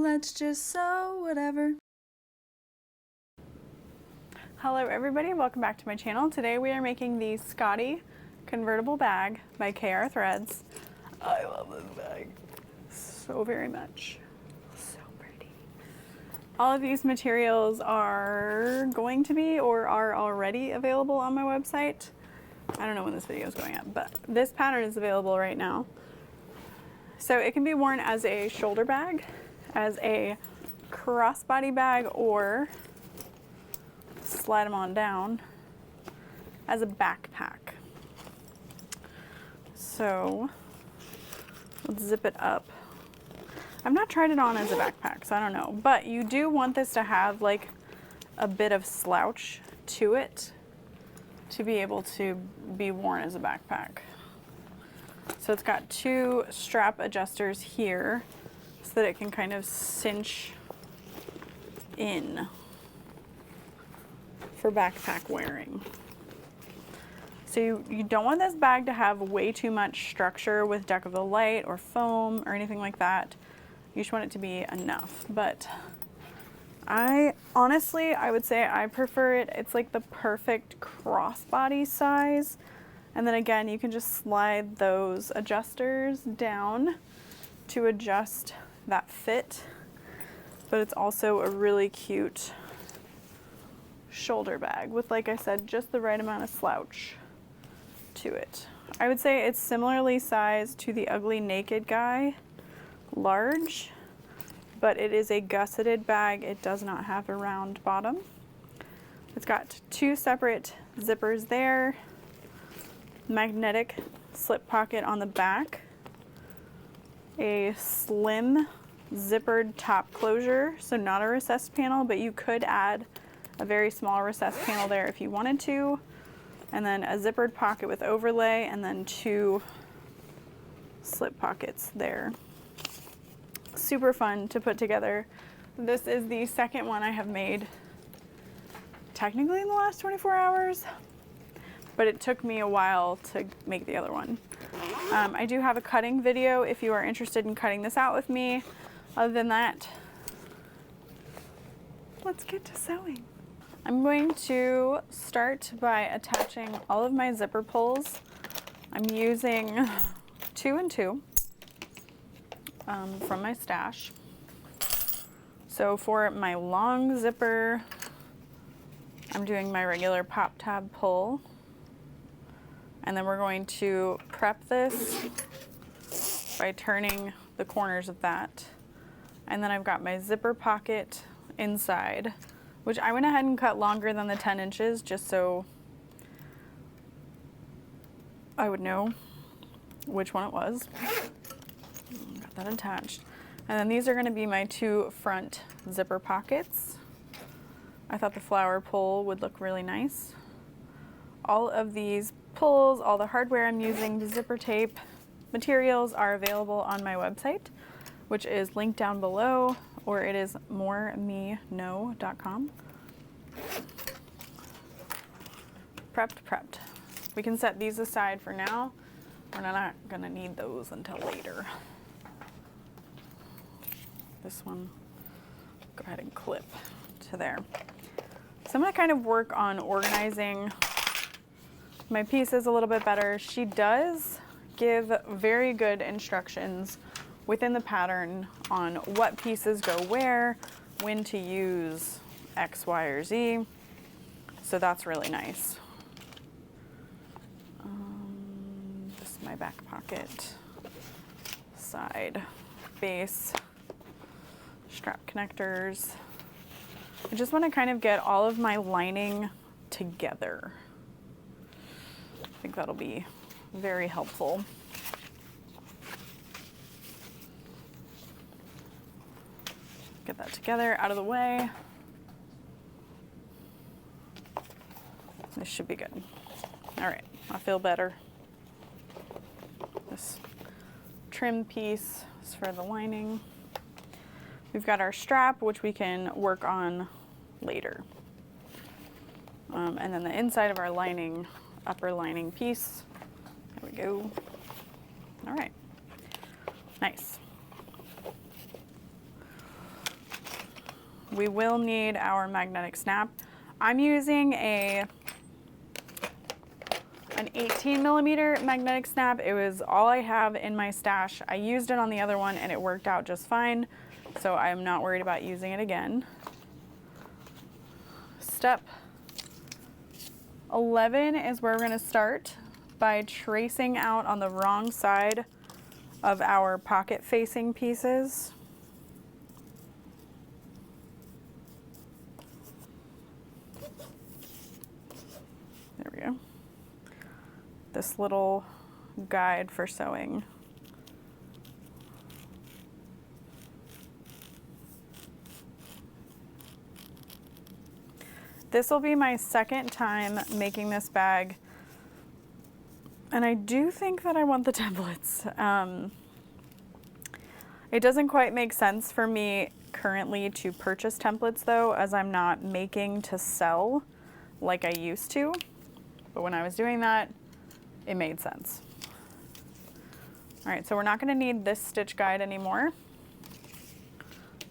let's just sew whatever. Hello everybody, welcome back to my channel. Today we are making the Scottie convertible bag by Kaur threads. I love this bag so very much. So pretty. All of these materials are going to be or are already available on my website. I don't know when this video is going up, but this pattern is available right now. So it can be worn as a shoulder bag, as a crossbody bag, or slide them on down as a backpack. So let's zip it up. I've not tried it on as a backpack, so I don't know, but you do want this to have like a bit of slouch to it to be able to be worn as a backpack. So it's got two strap adjusters here so that it can kind of cinch in for backpack wearing. So you don't want this bag to have way too much structure with deck of the light or foam or anything like that. You just want it to be enough. But I would say I prefer it. It's like the perfect crossbody size. And then again, you can just slide those adjusters down to adjust that fit. But it's also a really cute shoulder bag with, like I said, just the right amount of slouch to it. I would say it's similarly sized to the Ugly Naked Guy large, but it is a gusseted bag. It does not have a round bottom. It's got two separate zippers there, magnetic slip pocket on the back, a slim zippered top closure, so not a recessed panel, but you could add a very small recessed panel there if you wanted to, and then a zippered pocket with overlay, and then two slip pockets there. Super fun to put together. This is the second one I have made technically in the last 24 hours, but it took me a while to make the other one. I do have a cutting video if you are interested in cutting this out with me. Other than that, let's get to sewing. I'm going to start by attaching all of my zipper pulls. I'm using 2 and 2 from my stash. So for my long zipper, I'm doing my regular pop tab pull. And then we're going to prep this by turning the corners of that. And then I've got my zipper pocket inside, which I went ahead and cut longer than the 10 inches just so I would know which one it was. Got that attached. And then these are going to be my two front zipper pockets. I thought the flower pull would look really nice. All of these pulls, all the hardware I'm using, the zipper tape, materials are available on my website, which is linked down below, or it is mormino.com. Prepped. We can set these aside for now. We're not gonna need those until later. This one, go ahead and clip to there. So I'm gonna kind of work on organizing my pieces a little bit better. She does give very good instructions within the pattern on what pieces go where, when to use X, Y, or Z. So that's really nice. This is my back pocket, side, base, strap connectors. I just want to kind of get all of my lining together. I think that'll be very helpful. Get that together, out of the way. This should be good. All right, I feel better. This trim piece is for the lining. We've got our strap, which we can work on later. And then the inside of our lining, upper lining piece. There we go. All right, nice. we will need our magnetic snap. I'm using an 18mm magnetic snap. It was all I have in my stash. I used it on the other one and it worked out just fine, so I'm not worried about using it again. Step 11 is where we're going to start by tracing out on the wrong side of our pocket facing pieces. There we go. This little guide for sewing. This will be my second time making this bag, and I do think that I want the templates. It doesn't quite make sense for me currently to purchase templates though, as I'm not making to sell like I used to. But when I was doing that, it made sense. All right, so we're not gonna need this stitch guide anymore.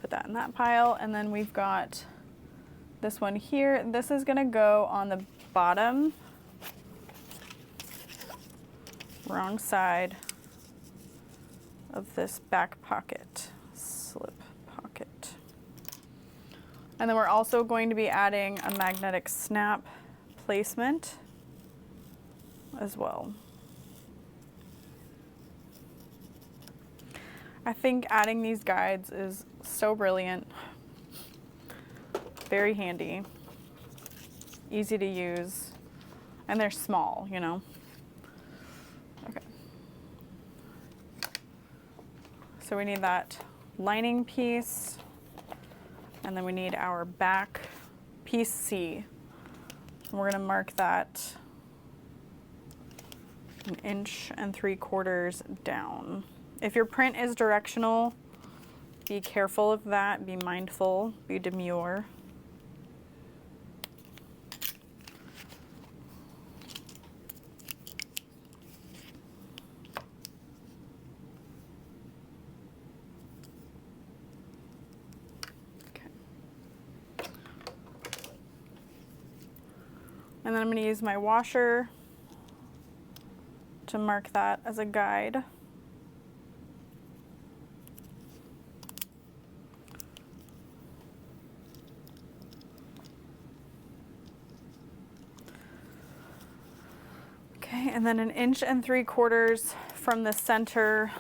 Put that in that pile, and then we've got this one here. This is gonna go on the bottom, wrong side of this back pocket, slip pocket. And then we're also going to be adding a magnetic snap placement as well. I think adding these guides is so brilliant. Very handy, easy to use, and they're small, you know. Okay. So we need that lining piece, and then we need our back piece C. And we're gonna mark that 1 3/4 inches down. If your print is directional, be careful of that, be mindful, be demure. And then I'm going to use my washer to mark that as a guide. Okay, and then 1 3/4 inches from the center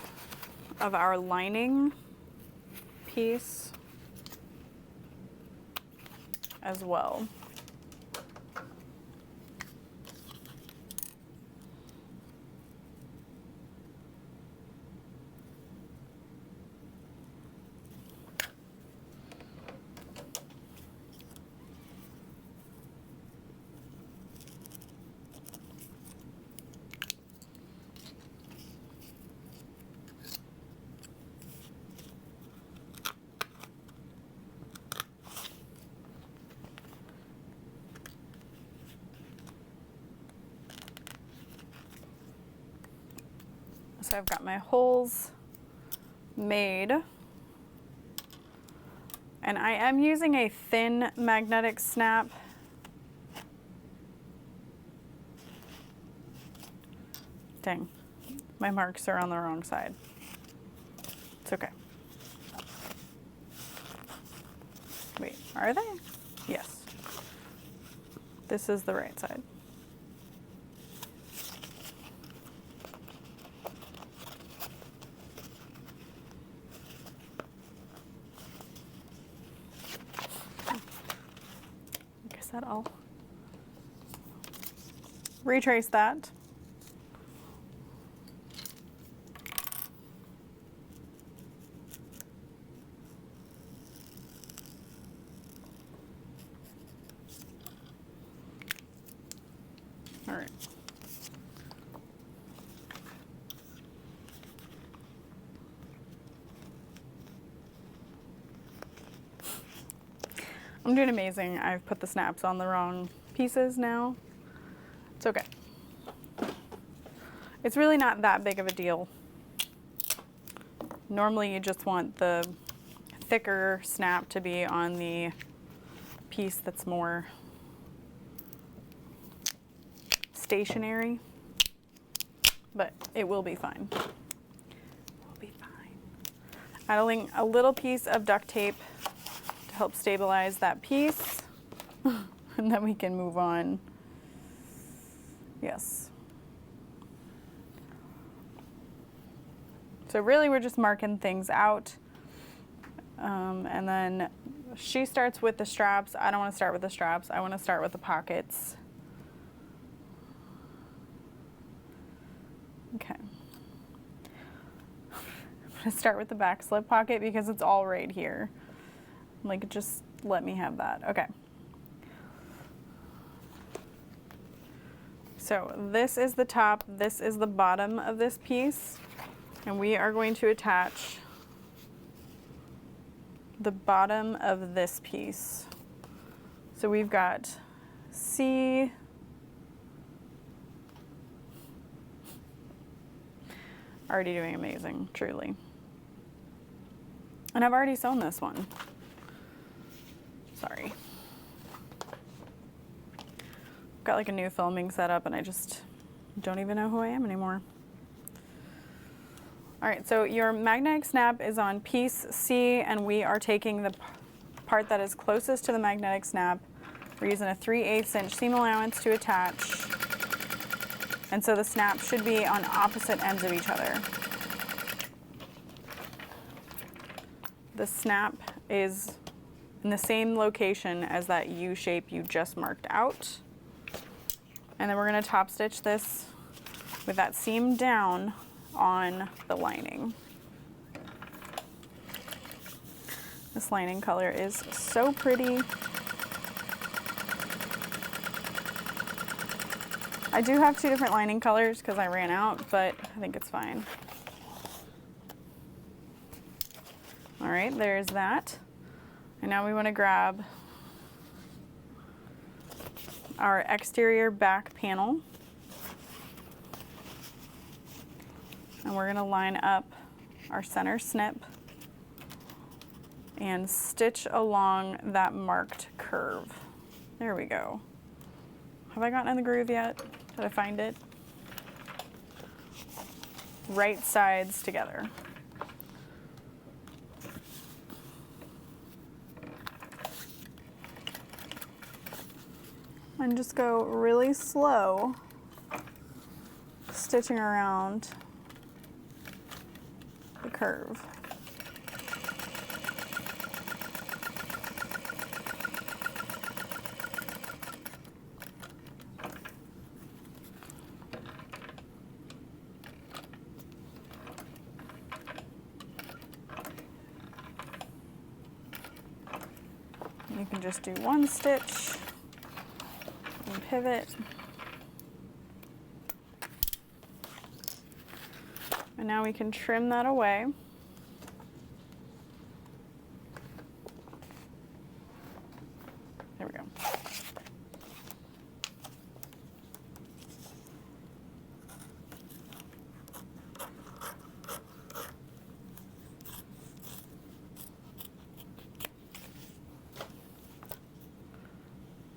of our lining piece as well. So I've got my holes made, and I am using a thin magnetic snap. Dang, my marks are on the wrong side. It's okay. Wait, are they? Yes. This is the right side. That I'll retrace that. All right. I'm doing amazing. I've put the snaps on the wrong pieces now. It's okay. It's really not that big of a deal. Normally you just want the thicker snap to be on the piece that's more stationary, but it will be fine. It will be fine. Adding a little piece of duct tape to help stabilize that piece, and then we can move on. Yes. So really we're just marking things out. And then she starts with the straps. I don't want to start with the straps. I want to start with the pockets. Okay. I'm going to start with the back slip pocket because it's all right here. Like, just let me have that. Okay. So this is the top, this is the bottom of this piece, and we are going to attach the bottom of this piece. So we've got C, already doing amazing, truly. And I've already sewn this one. Sorry. Got like a new filming setup and I just don't even know who I am anymore. All right, so your magnetic snap is on piece C, and we are taking the part that is closest to the magnetic snap. We're using a 3/8 inch seam allowance to attach. And so the snap should be on opposite ends of each other. The snap is in the same location as that U shape you just marked out. And then we're going to top stitch this with that seam down on the lining. This lining color is so pretty. I do have two different lining colors because I ran out, but I think it's fine. All right, there's that. And now we want to grab our exterior back panel. And we're going to line up our center snip and stitch along that marked curve. There we go. Have I gotten in the groove yet? Did I find it? Right sides together. And just go really slow, stitching around the curve. You can just do one stitch and pivot. And now we can trim that away. There we go.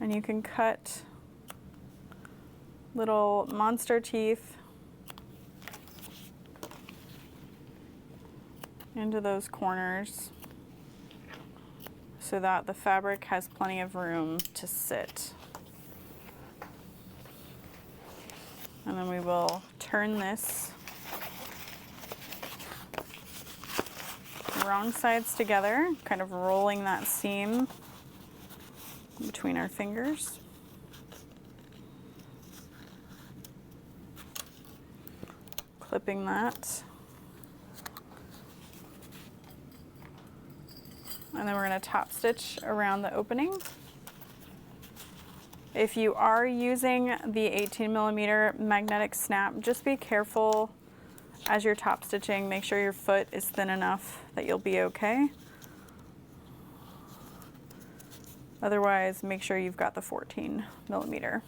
And you can cut little monster teeth into those corners so that the fabric has plenty of room to sit. And then we will turn this wrong sides together, kind of rolling that seam between our fingers. Clipping that. And then we're going to top stitch around the opening. If you are using the 18mm magnetic snap, just be careful as you're top stitching. Make sure your foot is thin enough that you'll be okay. Otherwise, make sure you've got the 14mm.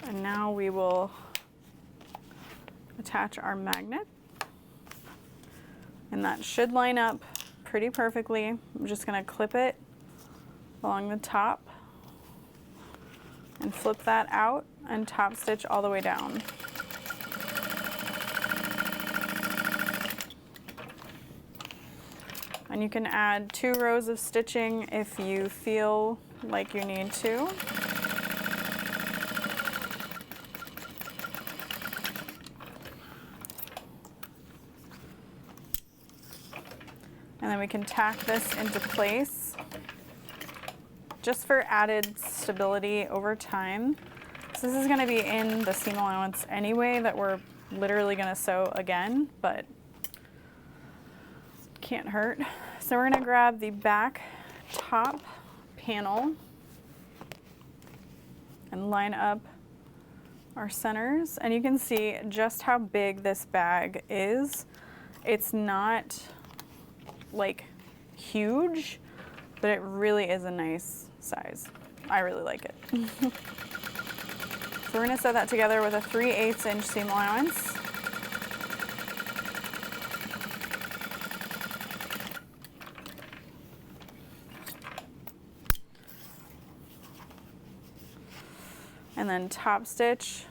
And now we will attach our magnet. And that should line up pretty perfectly. I'm just gonna clip it along the top and flip that out and top stitch all the way down. And you can add 2 rows of stitching if you feel like you need to. And then we can tack this into place just for added stability over time. So this is going to be in the seam allowance anyway that we're literally going to sew again, but can't hurt. So we're going to grab the back top panel and line up our centers. And you can see just how big this bag is. It's not like huge, but it really is a nice size. I really like it. So we're going to sew that together with a 3/8 inch seam allowance. And then top stitch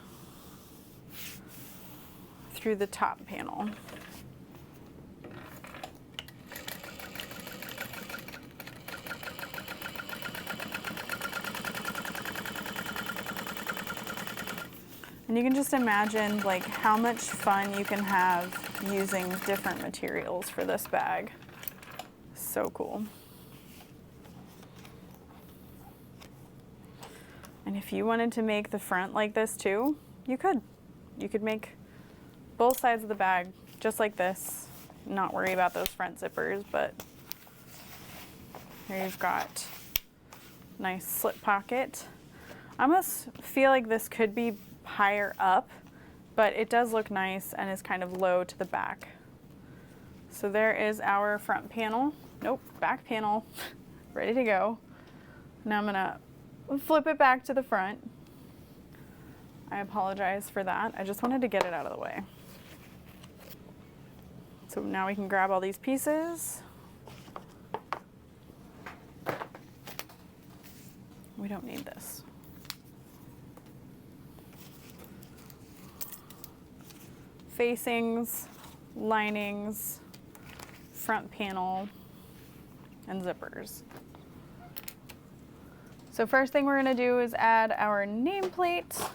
through the top panel. And you can just imagine like how much fun you can have using different materials for this bag. So cool. And if you wanted to make the front like this too, you could. You could make both sides of the bag just like this, not worry about those front zippers, but here you've got nice slip pocket. I almost feel like this could be higher up, but it does look nice and is kind of low to the back. So there is our front panel, back panel, ready to go. Now I'm gonna flip it back to the front. I apologize for that. I just wanted to get it out of the way. So now we can grab all these pieces. We don't need this. Facings, linings, front panel, and zippers. So first thing we're going to do is add our nameplate.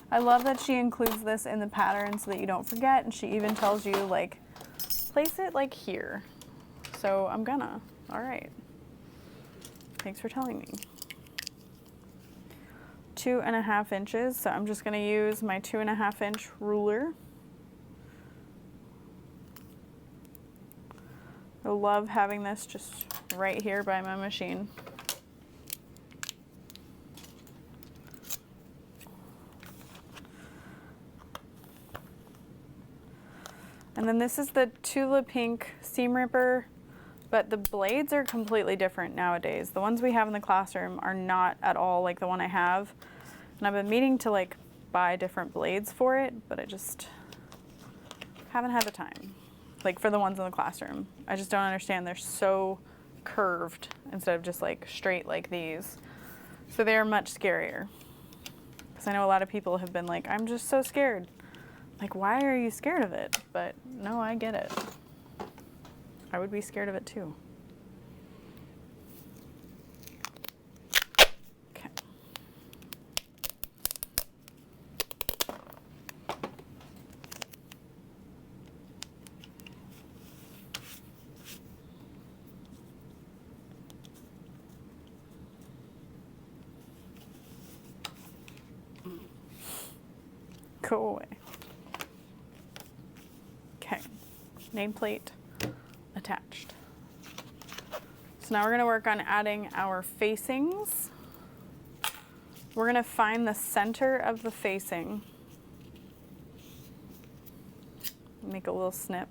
I love that she includes this in the pattern so that you don't forget, and she even tells you like place it like here. So I'm gonna. All right. Thanks for telling me. 2.5 inches, so I'm just going to use my 2.5 inch ruler. I love having this just right here by my machine. And then this is the Tula Pink seam ripper, but the blades are completely different nowadays. The ones we have in the classroom are not at all like the one I have. And I've been meaning to like buy different blades for it, but I just haven't had the time. Like for the ones in the classroom. I just don't understand. They're so curved instead of just like straight like these. So they're much scarier. Because I know a lot of people have been like, I'm just so scared. Like, why are you scared of it? But no, I get it. I would be scared of it too. Okay. Go away. Okay, nameplate attached. So now we're going to work on adding our facings. We're going to find the center of the facing. Make a little snip.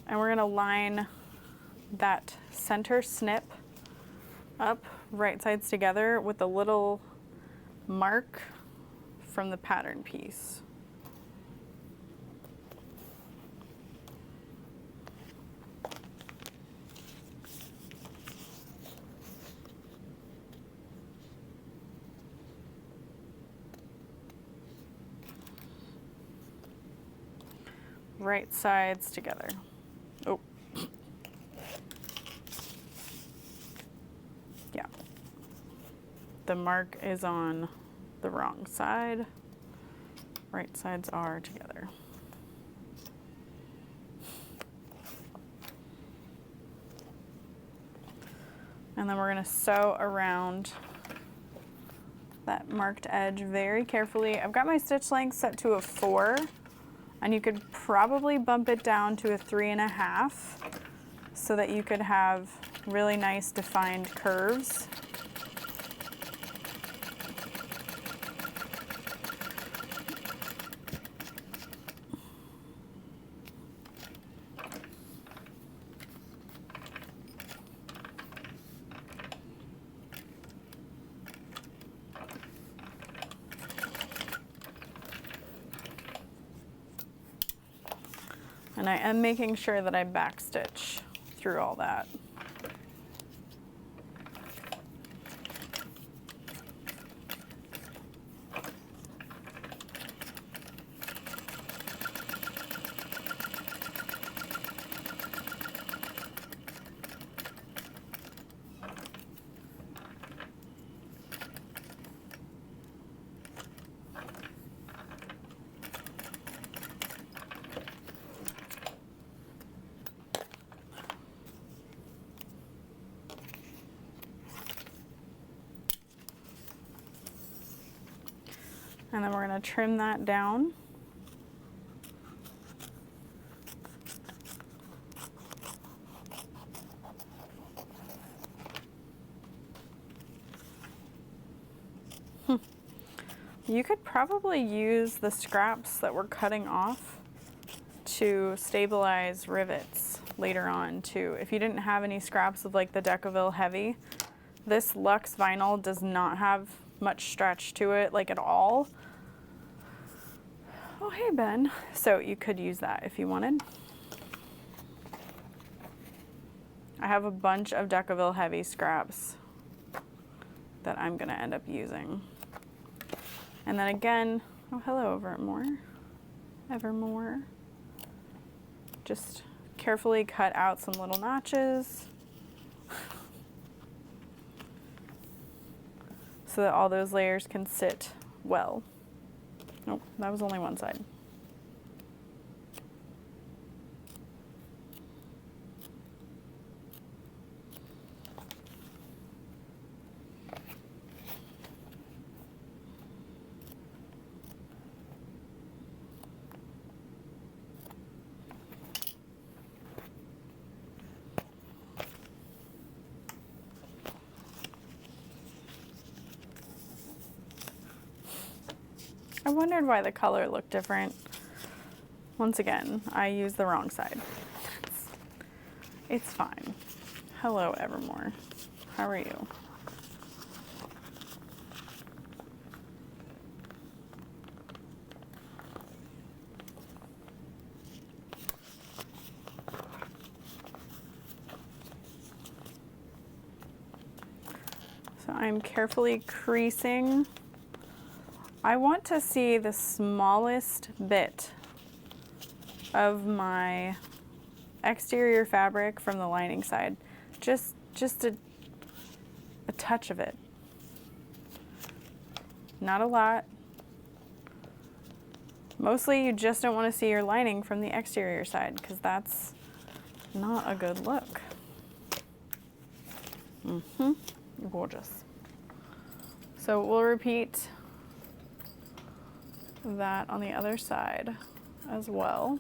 And we're gonna line that center snip up, right sides together, with a little mark from the pattern piece. Right sides together. Oh. Yeah. The mark is on the wrong side. Right sides are together. And then we're going to sew around that marked edge very carefully. I've got my stitch length set to a 4, and you could probably bump it down to a 3.5 so that you could have really nice defined curves. And I am making sure that I backstitch through all that. And then we're going to trim that down. You could probably use the scraps that we're cutting off to stabilize rivets later on too. If you didn't have any scraps of like the Decaville Heavy, this Luxe vinyl does not have much stretch to it, like at all. Oh, hey Ben. So you could use that if you wanted. I have a bunch of Decaville Heavy scraps that I'm gonna end up using. And then again, oh hello Evermore. Just carefully cut out some little notches so that all those layers can sit well. Nope, that was only one side. I wondered why the color looked different. Once again, I used the wrong side. It's fine. Hello, Evermore. How are you? So I'm carefully creasing. I want to see the smallest bit of my exterior fabric from the lining side. Just a touch of it. Not a lot. Mostly you just don't want to see your lining from the exterior side because that's not a good look. Gorgeous. So we'll repeat that on the other side as well.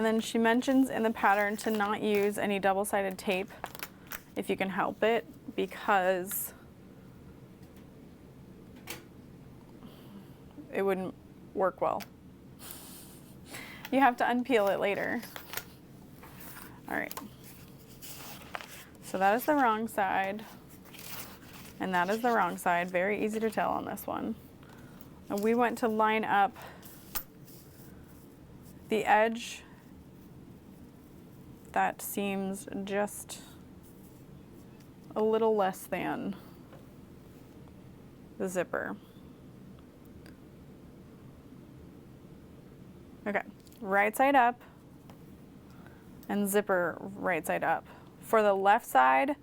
And then she mentions in the pattern to not use any double-sided tape if you can help it, because it wouldn't work well. You have to unpeel it later. All right. So that is the wrong side, and that is the wrong side. Very easy to tell on this one. And we went to line up the edge that seems just a little less than the zipper. Okay, right side up and zipper right side up. For the left side,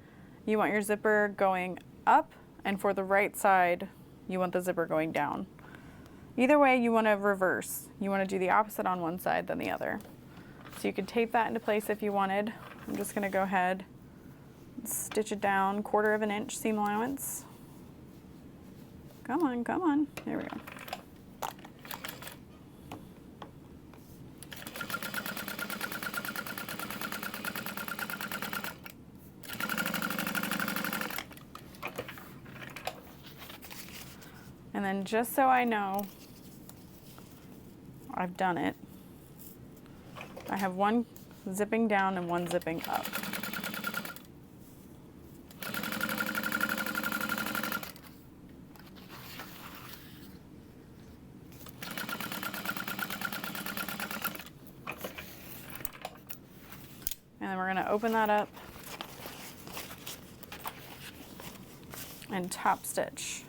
you want your zipper going up, and for the right side, you want the zipper going down. Either way, you want to reverse. You want to do the opposite on one side than the other. So you could tape that into place if you wanted. I'm just going to go ahead and stitch it down, 1/4 of an inch seam allowance. Come on, come on. There we go. And then just so I know I've done it, I have one zipping down and one zipping up. And then we're going to open that up and top stitch.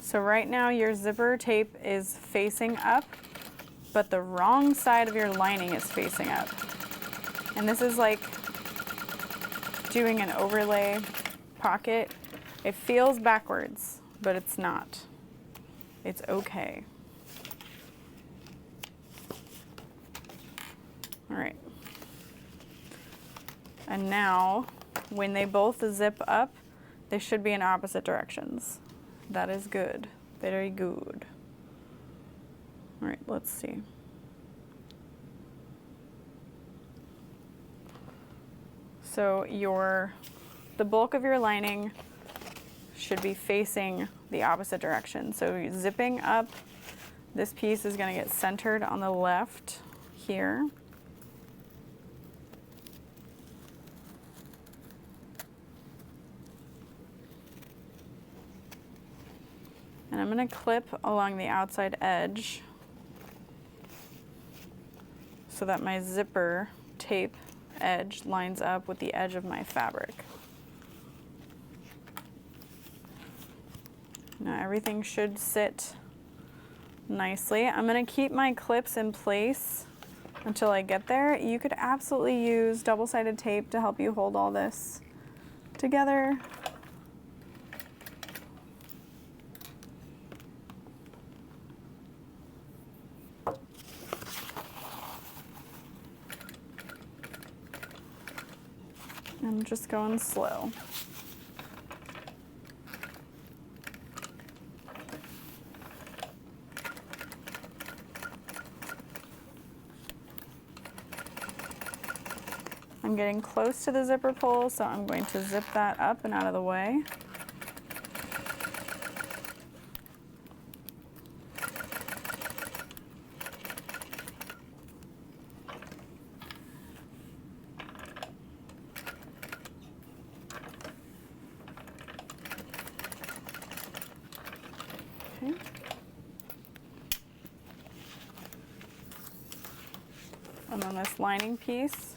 So right now your zipper tape is facing up, but the wrong side of your lining is facing up. And this is like doing an overlay pocket. It feels backwards, but it's not. It's okay. All right. And now, when they both zip up, they should be in opposite directions. That is good. Very good. All right, let's see. So the bulk of your lining should be facing the opposite direction. So zipping up, this piece is going to get centered on the left here. And I'm going to clip along the outside edge so that my zipper tape edge lines up with the edge of my fabric. Now everything should sit nicely. I'm going to keep my clips in place until I get there. You could absolutely use double-sided tape to help you hold all this together. I'm just going slow. I'm getting close to the zipper pull, so I'm going to zip that up and out of the way. Okay. And then this lining piece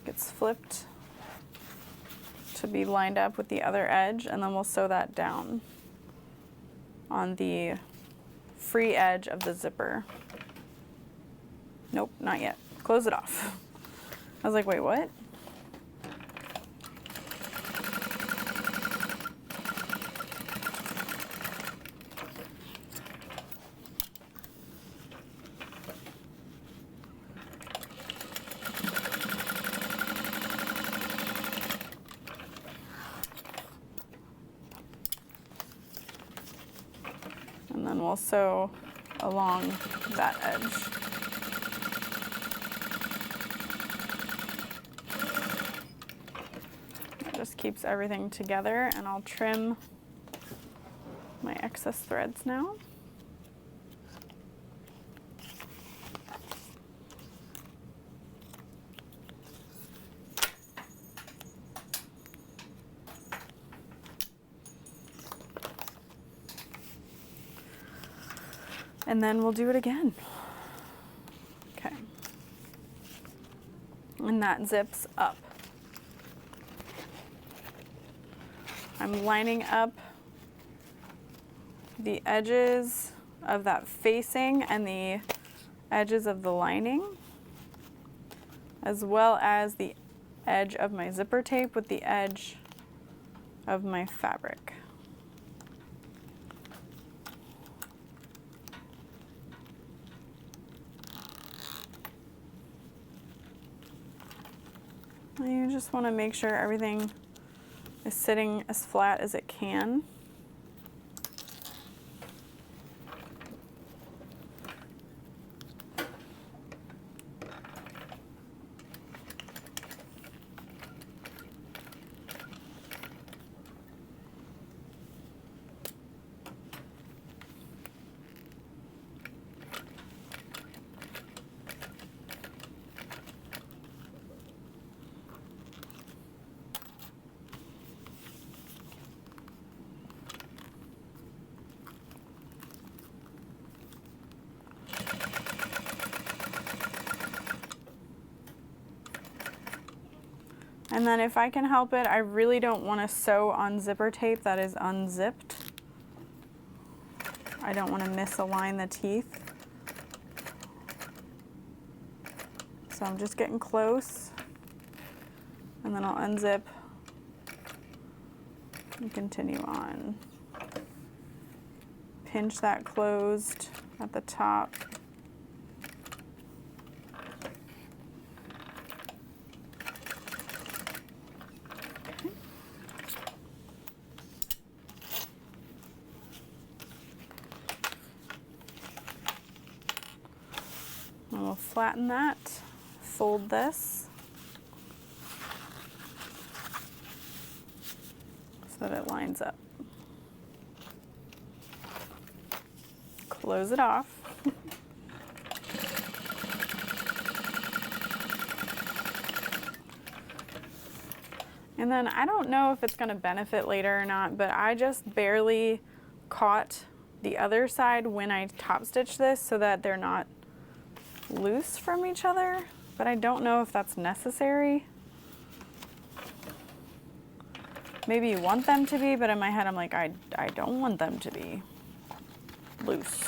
gets flipped to be lined up with the other edge, and then we'll sew that down on the free edge of the zipper. Nope, not yet. Close it off. I was like, wait, what? then we'll sew along that edge. That just keeps everything together, and I'll trim my excess threads now. And then we'll do it again. Okay. And that zips up. I'm lining up the edges of that facing and the edges of the lining, as well as the edge of my zipper tape with the edge of my fabric. You just want to make sure everything is sitting as flat as it can. And then if I can help it, I really don't want to sew on zipper tape that is unzipped. I don't want to misalign the teeth. So I'm just getting close, and then I'll unzip and continue on. Pinch that closed at the top. And we'll flatten that, fold this so that it lines up. Close it off. And then I don't know if it's going to benefit later or not, but I just barely caught the other side when I top stitch this so that they're not loose from each other, but I don't know if that's necessary. Maybe you want them to be, but in my head I'm like, I don't want them to be loose.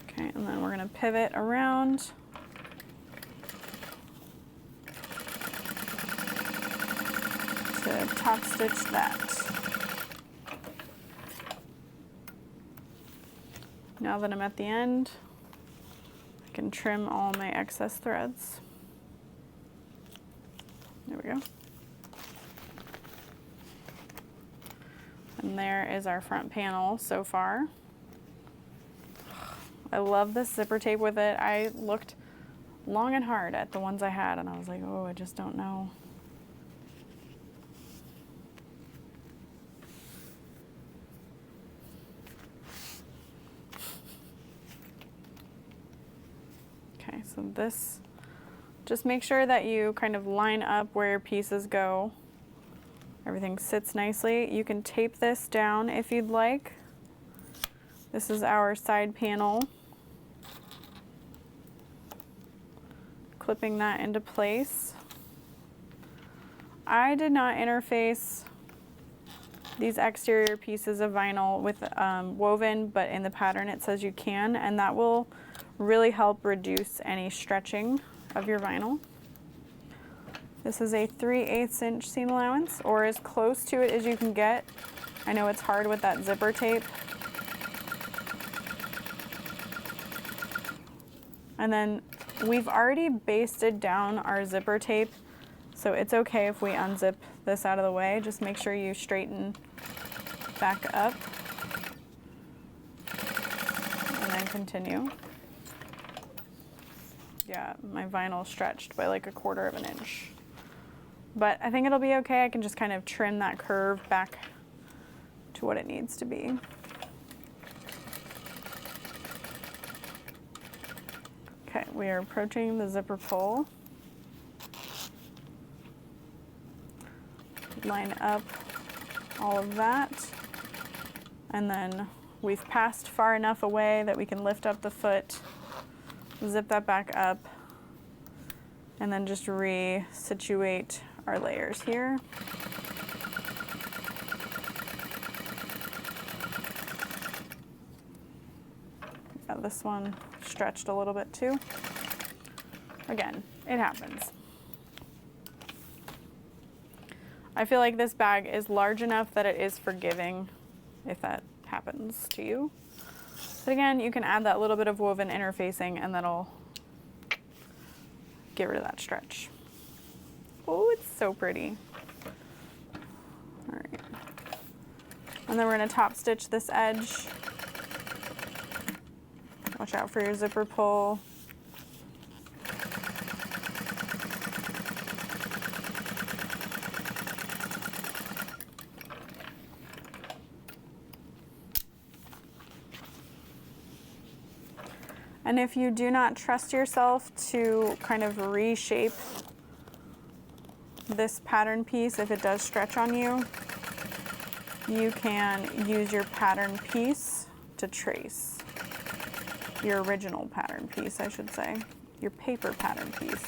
Okay, and then we're going to pivot around. To top stitch that. Now that I'm at the end, I can trim all my excess threads. There we go. And there is our front panel so far. I love this zipper tape with it. I looked long and hard at the ones I had, and I was like, oh, I just don't know. Okay, so this, just make sure that you kind of line up where your pieces go. Everything sits nicely. You can tape this down if you'd like. This is our side panel. Clipping that into place. I did not interface these exterior pieces of vinyl with woven, but in the pattern it says you can, and that will really help reduce any stretching of your vinyl. This is a 3/8 inch seam allowance, or as close to it as you can get. I know it's hard with that zipper tape. And then we've already basted down our zipper tape, so it's okay if we unzip this out of the way. Just make sure you straighten back up and then continue. Yeah, my vinyl stretched by like 1/4 of an inch. But I think it'll be okay. I can just kind of trim that curve back to what it needs to be. Okay, we are approaching the zipper pull. Line up all of that. And then we've passed far enough away that we can lift up the foot, zip that back up, and then just re-situate our layers here. Yeah, this one stretched a little bit too. Again, it happens. I feel like this bag is large enough that it is forgiving if that happens to you. But again, you can add that little bit of woven interfacing and that'll get rid of that stretch. Oh, it's so pretty. All right. And then we're gonna top stitch this edge. Watch out for your zipper pull. And if you do not trust yourself to kind of reshape this pattern piece, if it does stretch on you, you can use your pattern piece to trace. Your original pattern piece, I should say. Your paper pattern piece.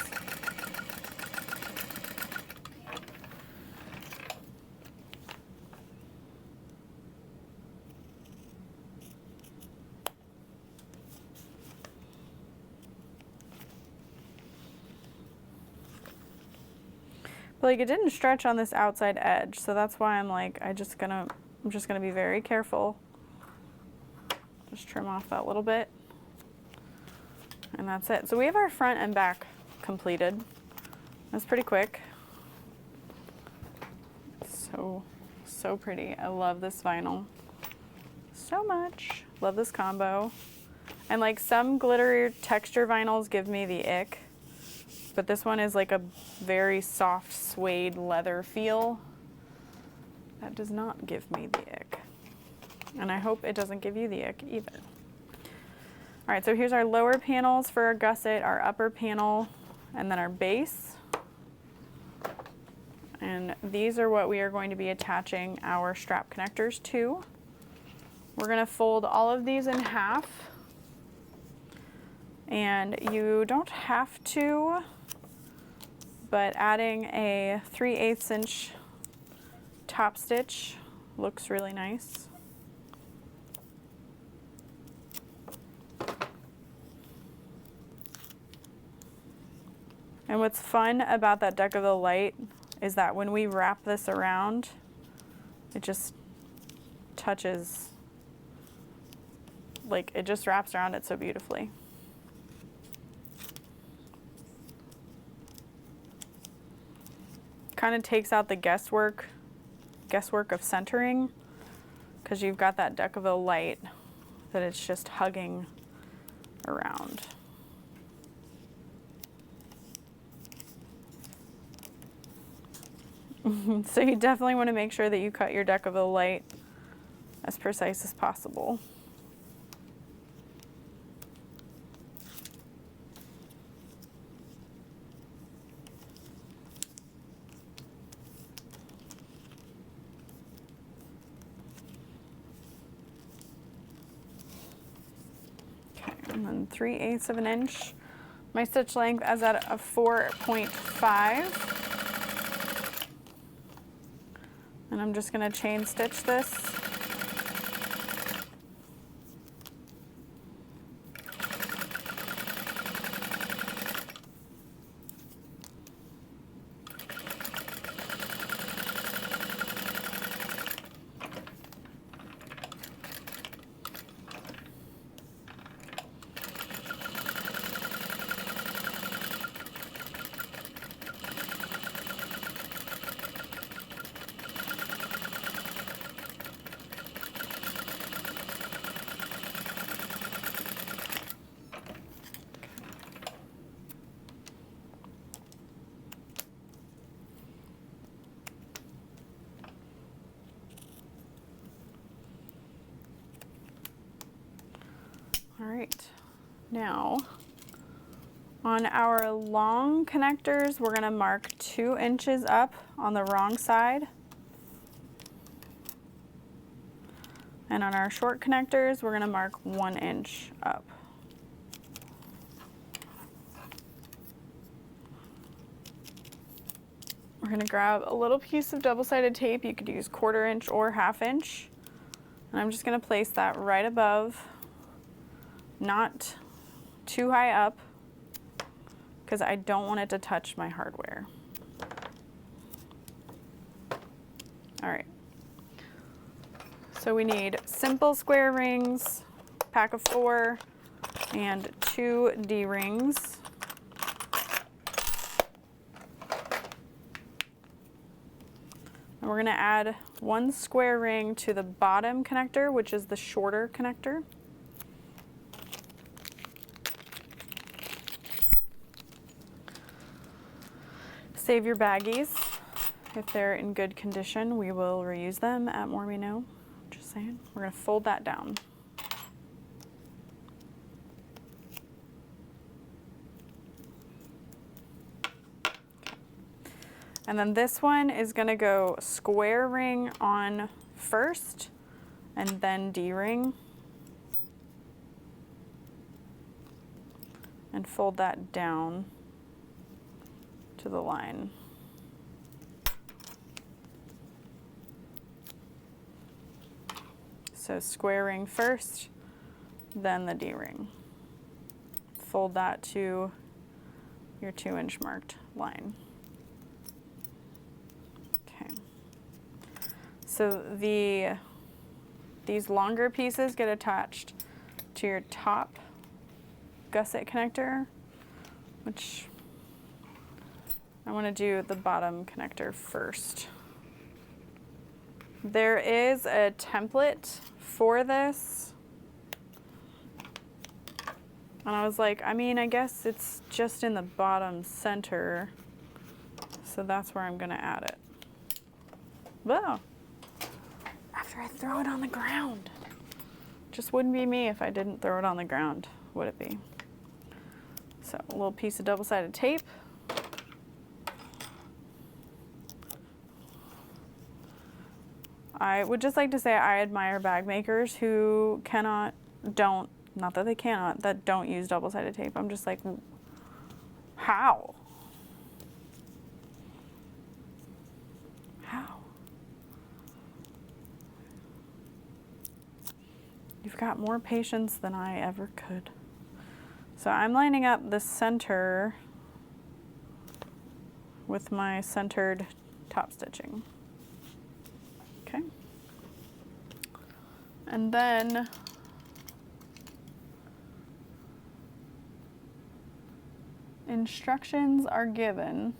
But like, it didn't stretch on this outside edge, so that's why I'm like, I'm just gonna be very careful. Just trim off that little bit. And that's it. So we have our front and back completed. That's pretty quick. So pretty. I love this vinyl so much. Love this combo. And like, some glittery texture vinyls give me the ick, but this one is like a very soft suede leather feel. That does not give me the ick. And I hope it doesn't give you the ick either. All right, so here's our lower panels for our gusset, our upper panel, and then our base. And these are what we are going to be attaching our strap connectors to. We're gonna fold all of these in half. And you don't have to, but adding a 3/8 inch top stitch looks really nice. And what's fun about that Deck of the Light is that when we wrap this around, it just touches, like, it just wraps around it so beautifully. Kind of takes out the guesswork of centering, because you've got that Deck of the Light that it's just hugging around. So you definitely want to make sure that you cut your Deck of the Light as precise as possible. Okay, and then 3/8 of an inch. My stitch length is at a 4.5. And I'm just going to chain stitch this. Now, on our long connectors, we're gonna mark 2 inches up on the wrong side. And on our short connectors, we're gonna mark 1 inch up. We're gonna grab a little piece of double-sided tape. You could use 1/4 inch or 1/2 inch. And I'm just gonna place that right above, not too high up, because I don't want it to touch my hardware. All right. So we need simple square rings, pack of 4, and 2 D-rings. And we're gonna add 1 square ring to the bottom connector, which is the shorter connector. Save your baggies. If they're in good condition, we will reuse them at Mormino. Just saying. We're gonna fold that down. And then this one is gonna go square ring on first, and then D-ring. And fold that down to the line. So square ring first, then the D-ring. Fold that to your 2 inch marked line. Okay. So these longer pieces get attached to your top gusset connector, which I want to do the bottom connector first. There is a template for this. And I was like, I mean, I guess it's just in the bottom center. So that's where I'm going to add it. Whoa. After I throw it on the ground. Just wouldn't be me if I didn't throw it on the ground, would it be? So a little piece of double-sided tape. I would just like to say I admire bag makers who don't use double-sided tape. I'm just like, how? How? You've got more patience than I ever could. So I'm lining up the center with my centered top stitching. Okay. And then instructions are given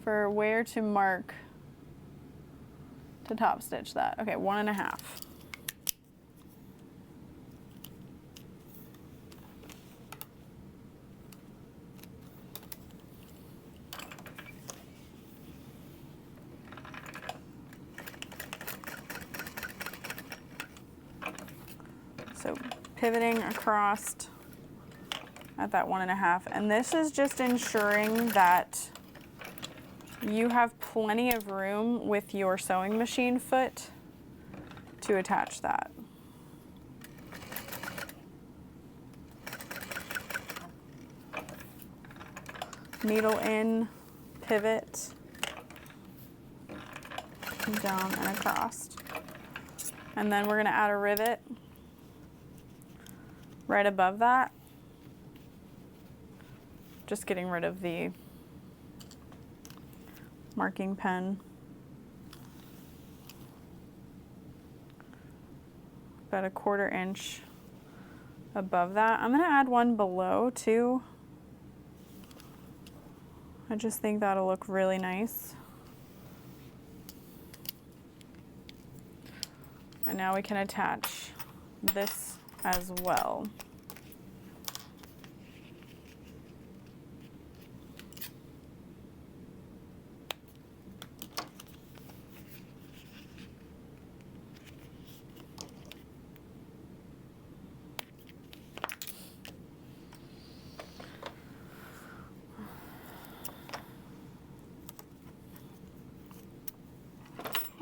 for where to mark to top stitch that. Okay, 1.5. So pivoting across at that 1.5, and this is just ensuring that you have plenty of room with your sewing machine foot to attach that. Needle in, pivot, down and across. And then we're going to add a rivet right above that. Just getting rid of the marking pen. About 1/4 inch above that. I'm going to add one below too. I just think that'll look really nice. And now we can attach this as well.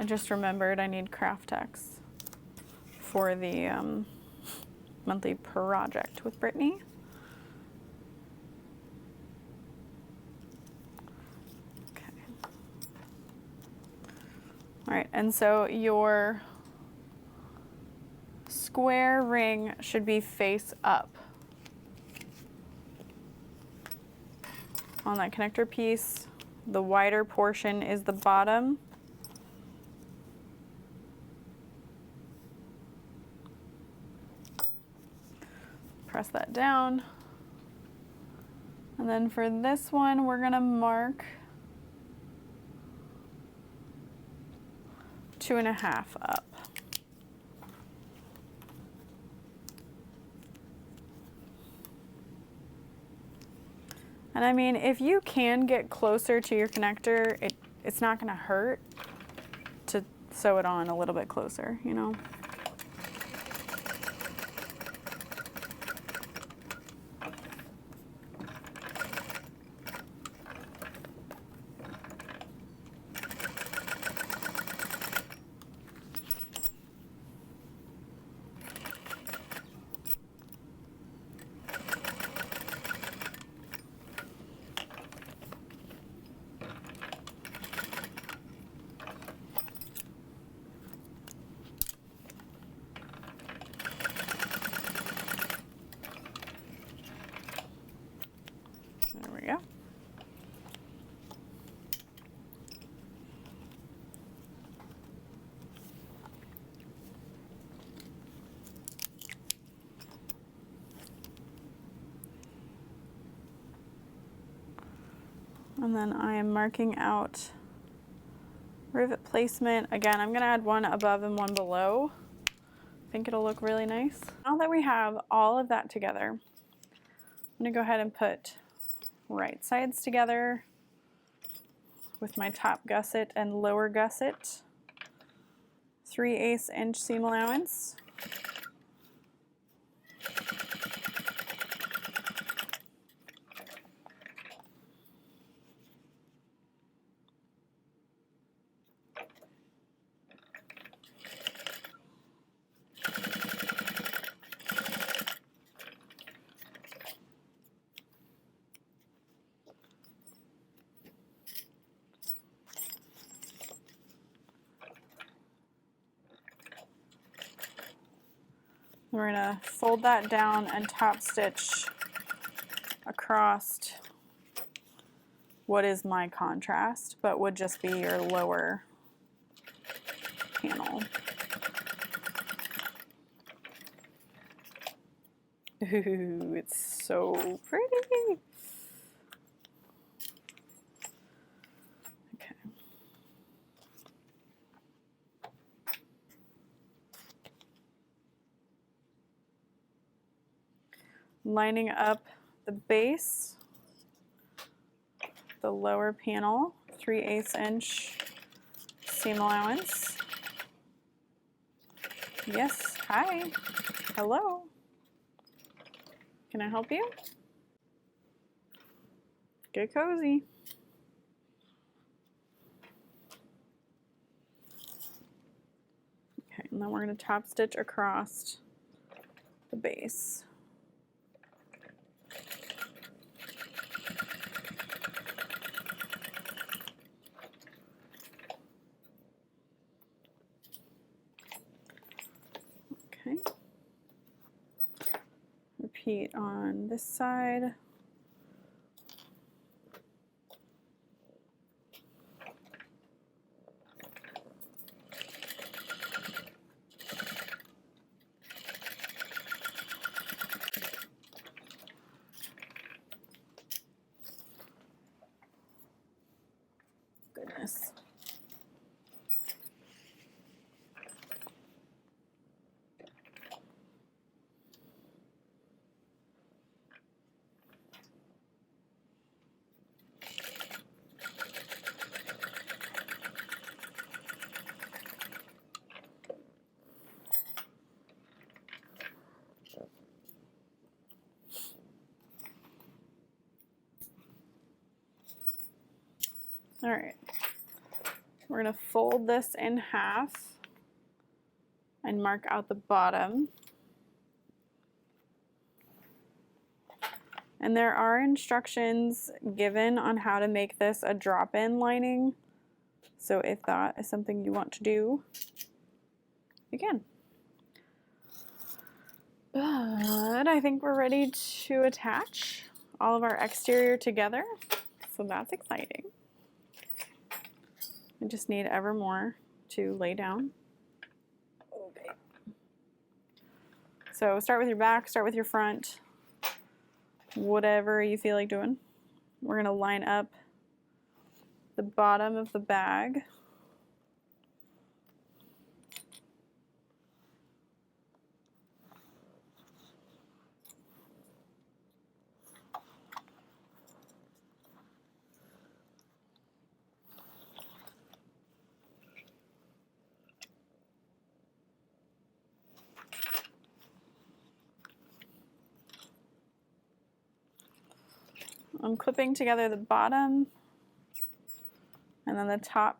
I just remembered I need craft text for the monthly project with Brittany. Okay. All right, and so your square ring should be face up on that connector piece. The wider portion is the bottom. Press that down. And then for this one, we're gonna mark 2.5 up. And I mean, if you can get closer to your connector, it's not gonna hurt to sew it on a little bit closer, you know? There we go. And then I am marking out rivet placement. Again, I'm gonna add one above and one below. I think it'll look really nice. Now that we have all of that together, I'm gonna go ahead and put right sides together with my top gusset and lower gusset. 3/8 inch seam allowance. We're gonna fold that down and top stitch across what is my contrast, but would just be your lower panel. Ooh, it's so pretty. Okay. Lining up the base, the lower panel, 3/8 inch seam allowance. Yes, hi, hello. Can I help you? Get cozy. Okay, and then we're going to top stitch across the base. Okay. Repeat on this side. Goodness. All right. we're going to fold this in half and mark out the bottom. And there are instructions given on how to make this a drop-in lining. So if that is something you want to do, you can. But I think we're ready to attach all of our exterior together. So that's exciting. I just need ever more to lay down. Okay. So start with your back, start with your front. Whatever you feel like doing. We're going to line up the bottom of the bag. I'm clipping together the bottom and then the top.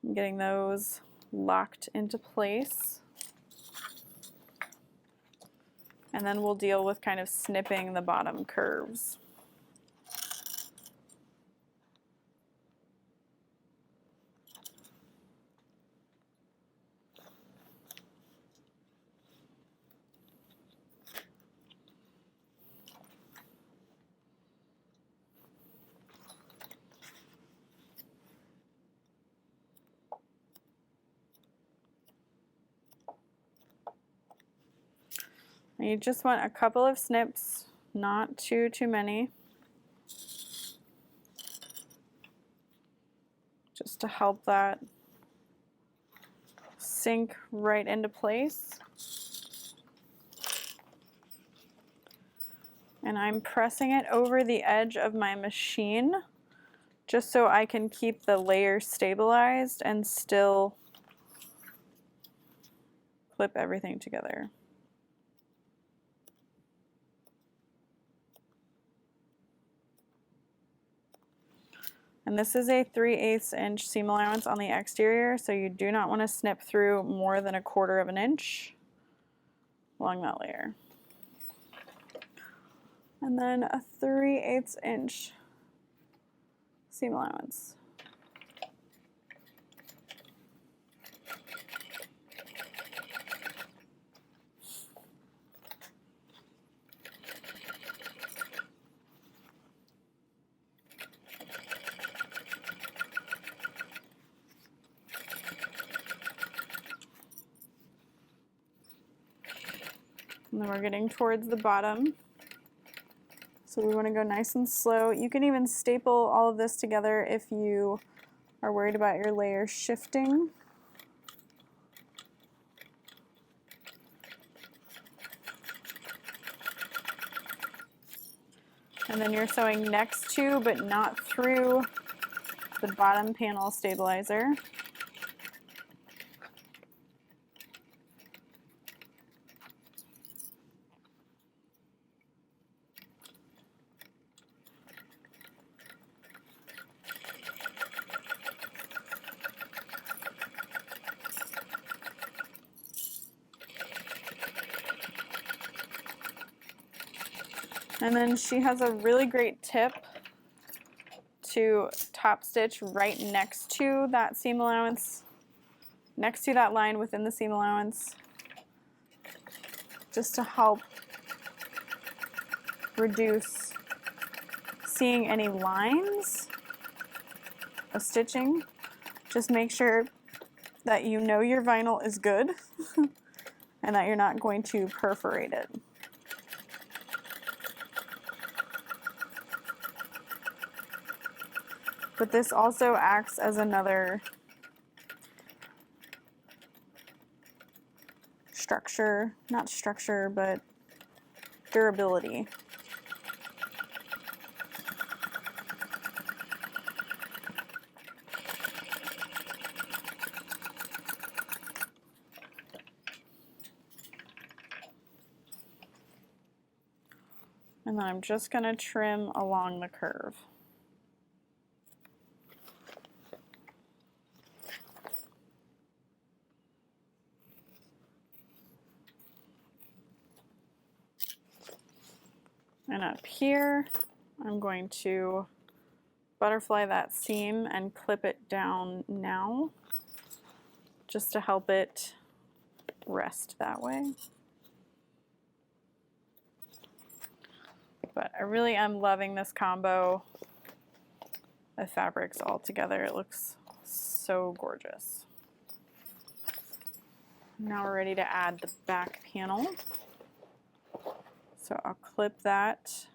I'm getting those locked into place. And then we'll deal with kind of snipping the bottom curves. And you just want a couple of snips, not too many. Just to help that sink right into place. And I'm pressing it over the edge of my machine just so I can keep the layer stabilized and still clip everything together. And this is a 3/8 inch seam allowance on the exterior, so you do not want to snip through more than 1/4 of an inch along that layer. And then a 3/8 inch seam allowance. And then we're getting towards the bottom. So we want to go nice and slow. You can even staple all of this together if you are worried about your layers shifting. And then you're sewing next to, but not through, the bottom panel stabilizer. And then she has a really great tip to top stitch right next to that seam allowance, next to that line within the seam allowance, just to help reduce seeing any lines of stitching. Just make sure that you know your vinyl is good and that you're not going to perforate it. But this also acts as another structure, not structure, but durability. And then I'm just going to trim along the curve. And up here, I'm going to butterfly that seam and clip it down now, just to help it rest that way. But I really am loving this combo of fabrics all together. It looks so gorgeous. Now we're ready to add the back panel. So I'll clip that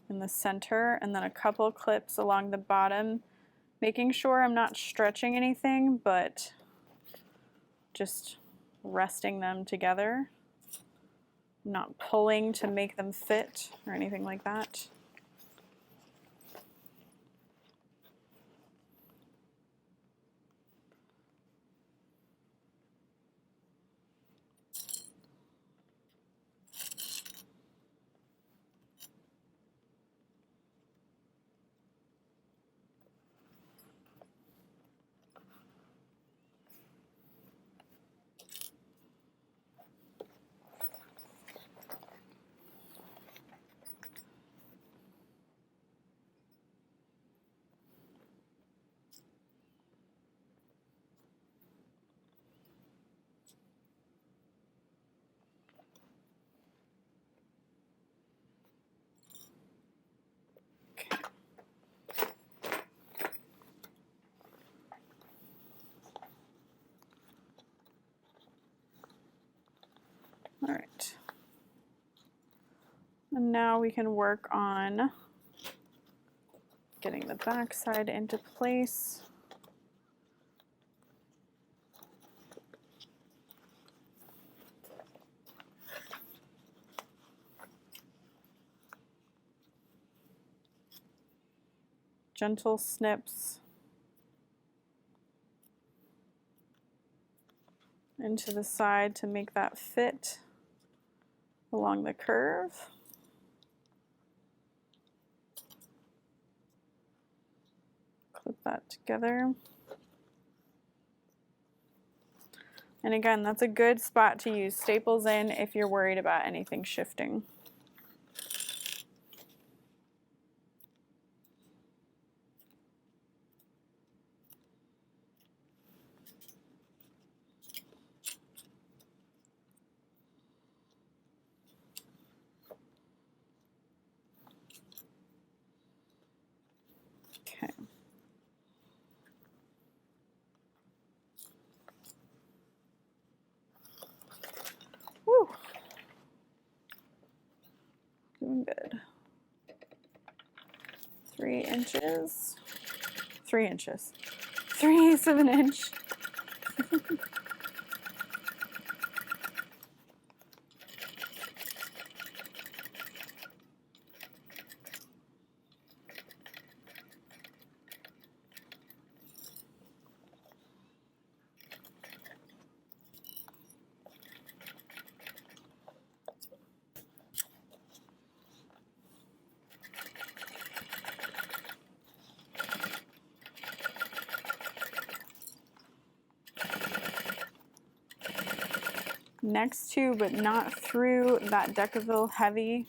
in the center and then a couple clips along the bottom, making sure I'm not stretching anything, but just resting them together, not pulling to make them fit or anything like that. All right. And now we can work on getting the back side into place. Gentle snips into the side to make that fit along the curve. Clip that together. And again, that's a good spot to use staples in if you're worried about anything shifting. Okay. Woo. Doing good. 3 inches. 3 inches. 3/8 of an inch. Next to, but not through, that Decaville Heavy.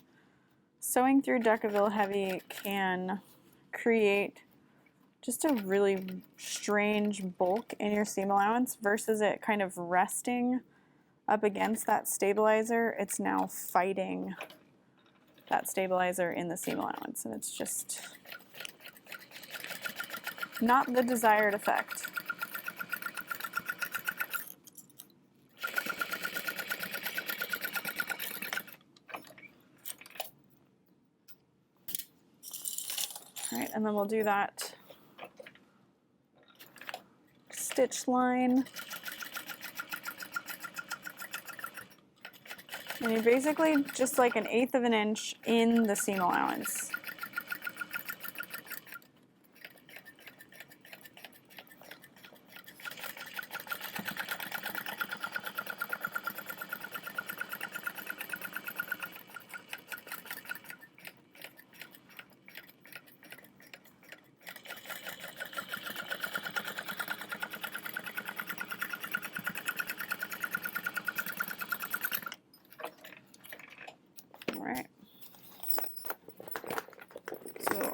Sewing through Decaville Heavy can create just a really strange bulk in your seam allowance versus it kind of resting up against that stabilizer. It's now fighting that stabilizer in the seam allowance, and it's just not the desired effect. All right, and then we'll do that stitch line. And you're basically just like 1/8 of an inch in the seam allowance.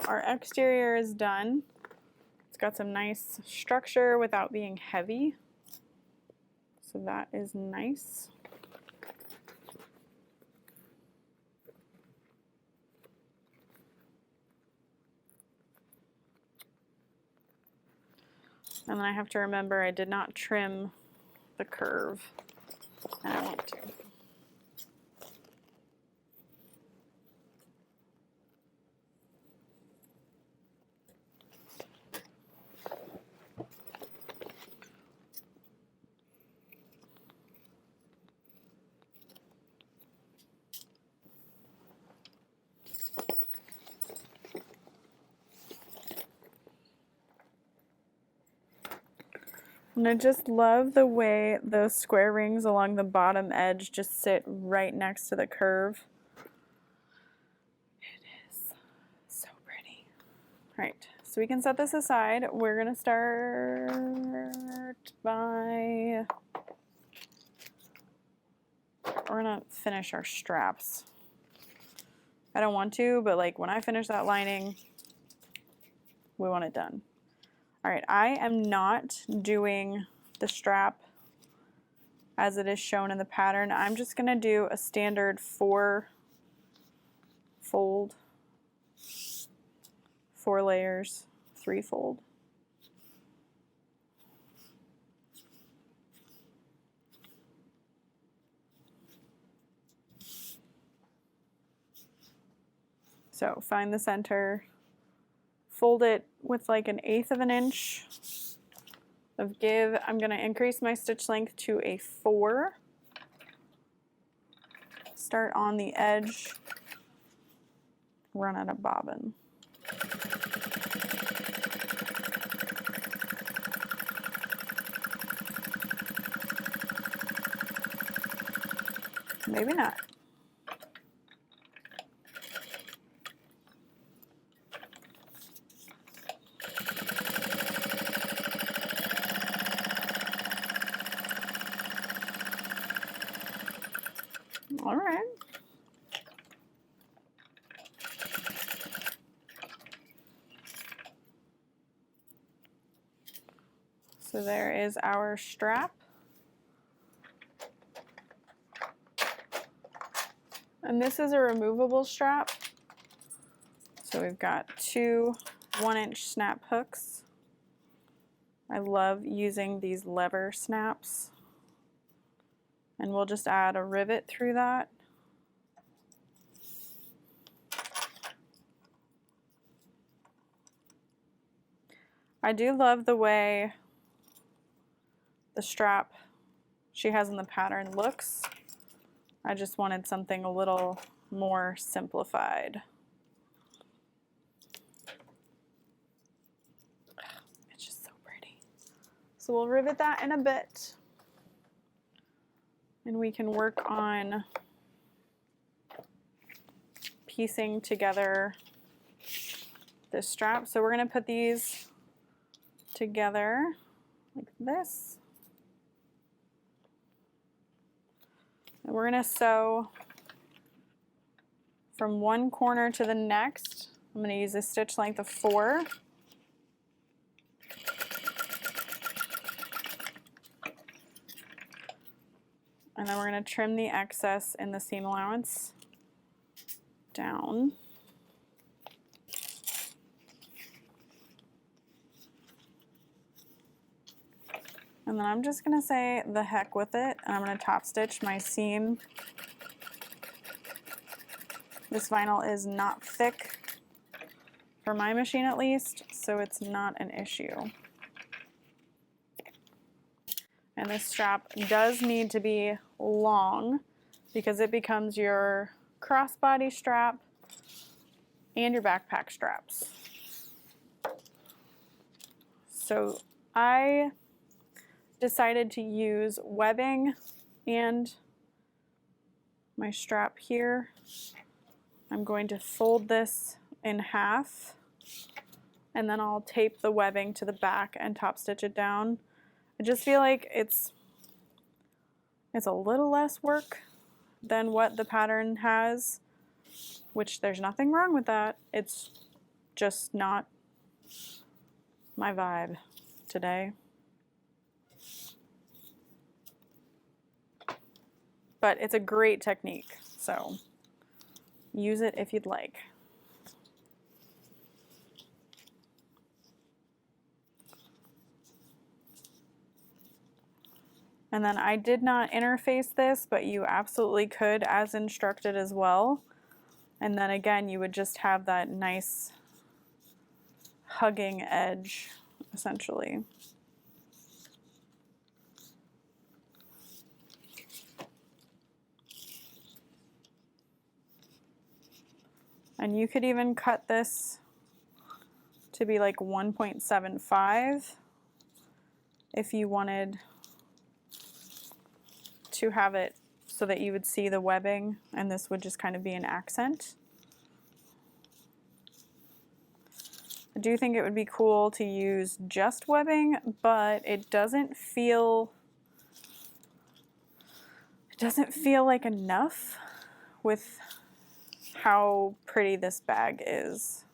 our exterior is done. It's got some nice structure without being heavy. So that is nice. And then I have to remember I did not trim the curve, and I want to. And I just love the way those square rings along the bottom edge just sit right next to the curve. It is so pretty. All right, so we can set this aside. We're gonna start by, we're gonna finish our straps. I don't want to, but like when I finish that lining, we want it done. All right, I am not doing the strap as it is shown in the pattern. I'm just gonna do a standard 4 fold, 4 layers, 3 fold. So find the center, fold it with like 1/8 of an inch of give. I'm going to increase my stitch length to a 4. Start on the edge, run at a bobbin. Maybe not. All right. So there is our strap. And this is a removable strap. So we've got 2 1-inch snap hooks. I love using these lever snaps. And we'll just add a rivet through that. I do love the way the strap she has in the pattern looks. I just wanted something a little more simplified. It's just so pretty. So we'll rivet that in a bit. And we can work on piecing together this strap. So we're going to put these together like this. And we're going to sew from one corner to the next. I'm going to use a stitch length of 4. And then we're going to trim the excess in the seam allowance down. And then I'm just going to say the heck with it, and I'm going to top stitch my seam. This vinyl is not thick, for my machine at least, so it's not an issue. And this strap does need to be long because it becomes your crossbody strap and your backpack straps. So I decided to use webbing and my strap here. I'm going to fold this in half, and then I'll tape the webbing to the back and top stitch it down. I just feel like it's a little less work than what the pattern has, which there's nothing wrong with that. It's just not my vibe today. But it's a great technique, so use it if you'd like. And then I did not interface this, but you absolutely could as instructed as well. And then again, you would just have that nice hugging edge, essentially. And you could even cut this to be like 1.75 if you wanted to have it so that you would see the webbing, and this would just kind of be an accent. I do think it would be cool to use just webbing, but it doesn't feel like enough with how pretty this bag is.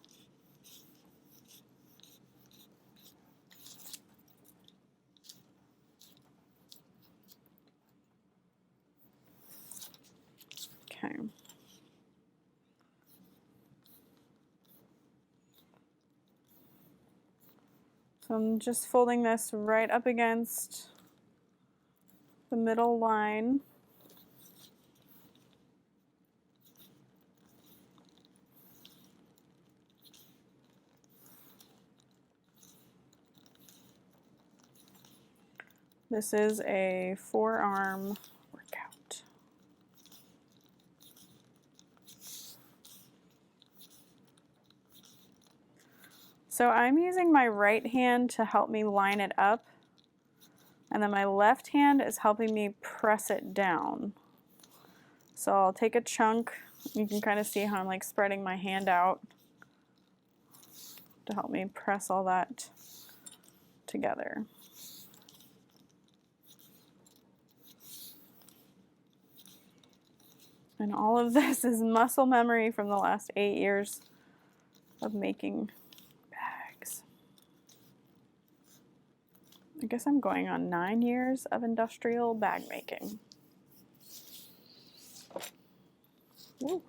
Okay. So I'm just folding this right up against the middle line. This is a forearm workout. So I'm using my right hand to help me line it up, and then my left hand is helping me press it down. So I'll take a chunk. You can kind of see how I'm like spreading my hand out to help me press all that together. And all of this is muscle memory from the last 8 years of making bags. I guess I'm going on 9 years of industrial bag making. Ooh.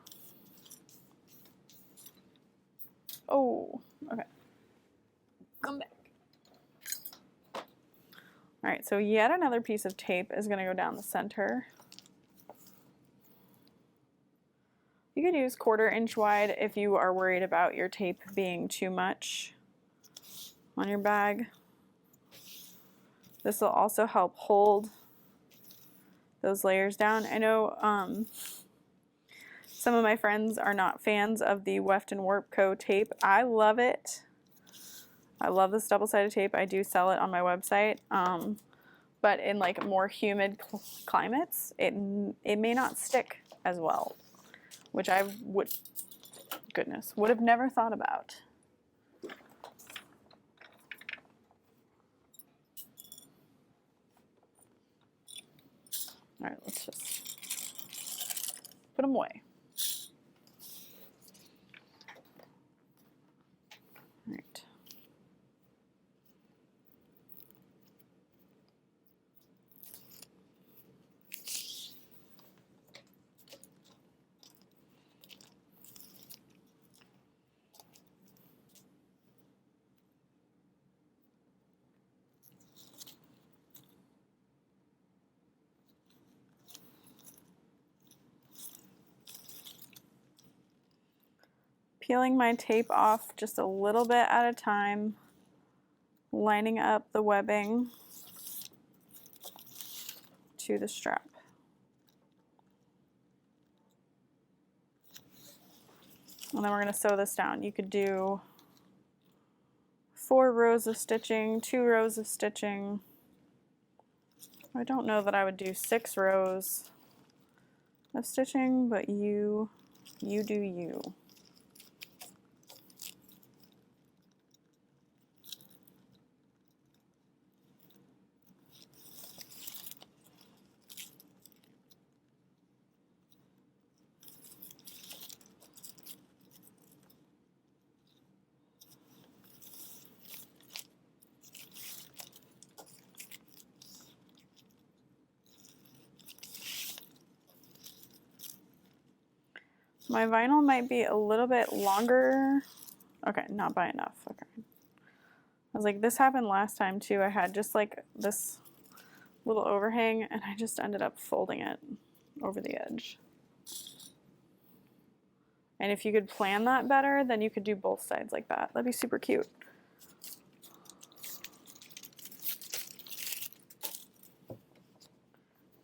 Oh, okay. Come back. All right, so yet another piece of tape is going to go down the center. You could use 1/4 inch wide if you are worried about your tape being too much on your bag. This will also help hold those layers down. I know some of my friends are not fans of the Weft and Warp Co. tape. I love it. I love this double-sided tape. I do sell it on my website. But in like more humid climates, it may not stick as well, which I would have never thought about. All right, let's just put them away. All right. Peeling my tape off just a little bit at a time, lining up the webbing to the strap. And then we're going to sew this down. You could do 4 rows of stitching, 2 rows of stitching. I don't know that I would do 6 rows of stitching, but you do you. My vinyl might be a little bit longer. Okay, not by enough. Okay. I was like, this happened last time too. I had just like this little overhang and I just ended up folding it over the edge. And if you could plan that better, then you could do both sides like that. That'd be super cute.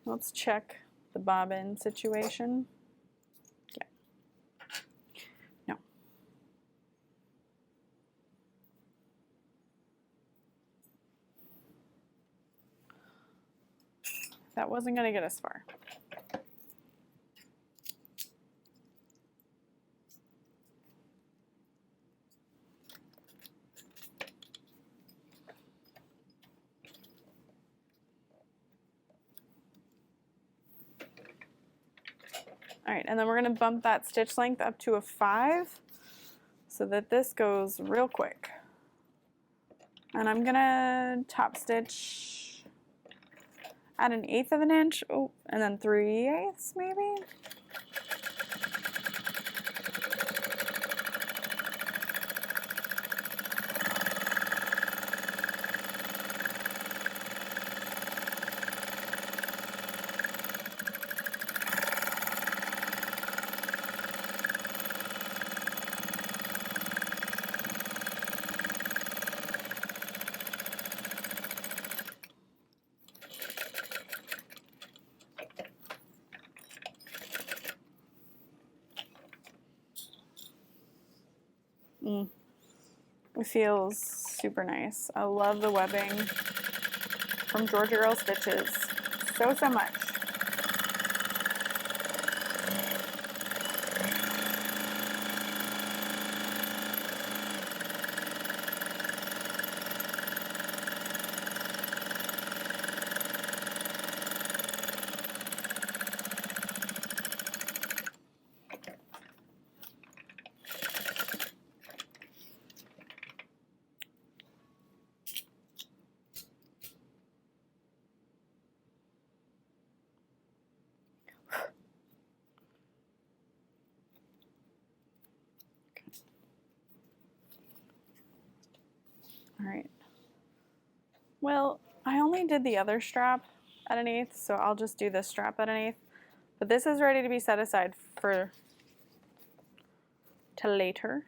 Let's check the bobbin situation. Yeah. No. That wasn't going to get us far. All right, and then we're going to bump that stitch length up to a 5 so that this goes real quick. And I'm going to top stitch at 1/8 of an inch, oh, and then 3/8 maybe. It feels super nice. I love the webbing from Georgia Girl Stitches so much. All right. Well, I only did the other strap at 1/8, so I'll just do this strap at 1/8. But this is ready to be set aside for until later.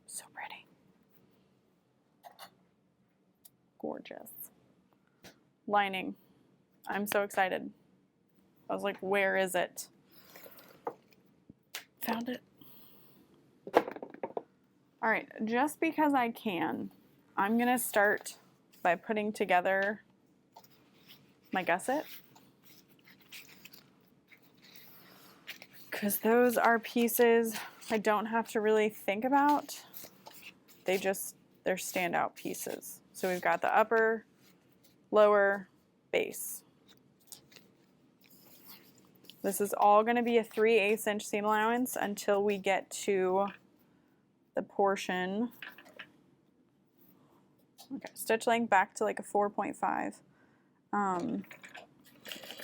So pretty. Gorgeous. Lining. I'm so excited. I was like, where is it? Found it. All right, just because I can, I'm gonna start by putting together my gusset. Because those are pieces I don't have to really think about. They're standout pieces. So we've got the upper, lower, base. This is all going to be a 3/8 inch seam allowance until we get to the portion. Okay, stitch length back to like a 4.5.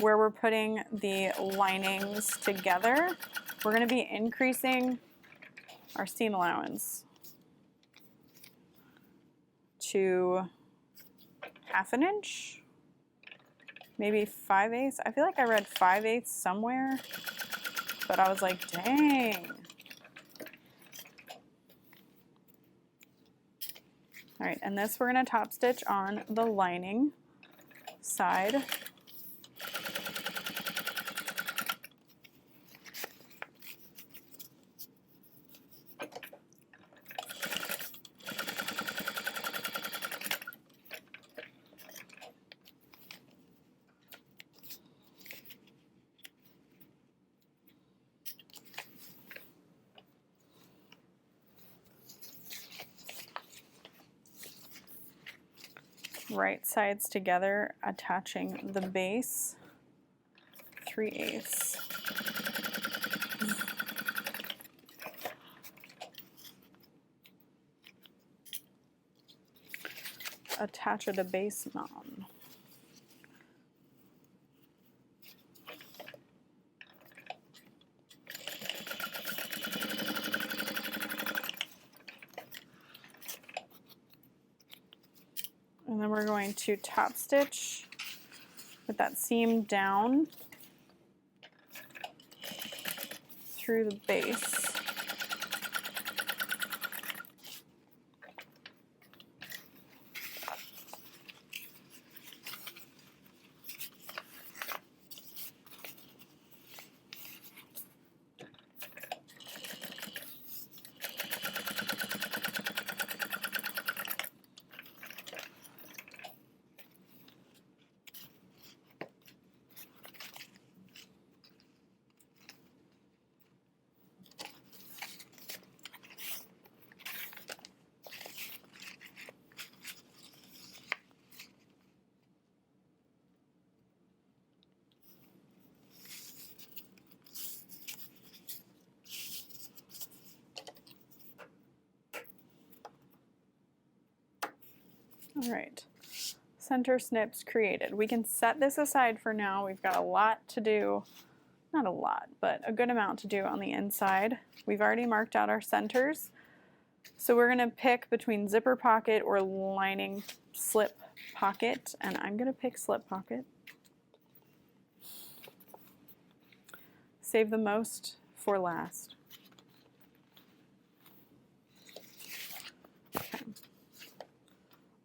Where we're putting the linings together, we're going to be increasing our seam allowance to 1/2 inch. Maybe 5/8. I feel like I read 5/8 somewhere, but I was like, dang. All right, and this we're going to top stitch on the lining side. Right sides together, attaching the base 3/8. attach the base on. And then we're going to top stitch with that seam down through the base. All right, center snips created. We can set this aside for now. We've got a lot to do, not a lot, but a good amount to do on the inside. We've already marked out our centers. So we're gonna pick between zipper pocket or lining slip pocket, and I'm gonna pick slip pocket. Save the most for last. Okay.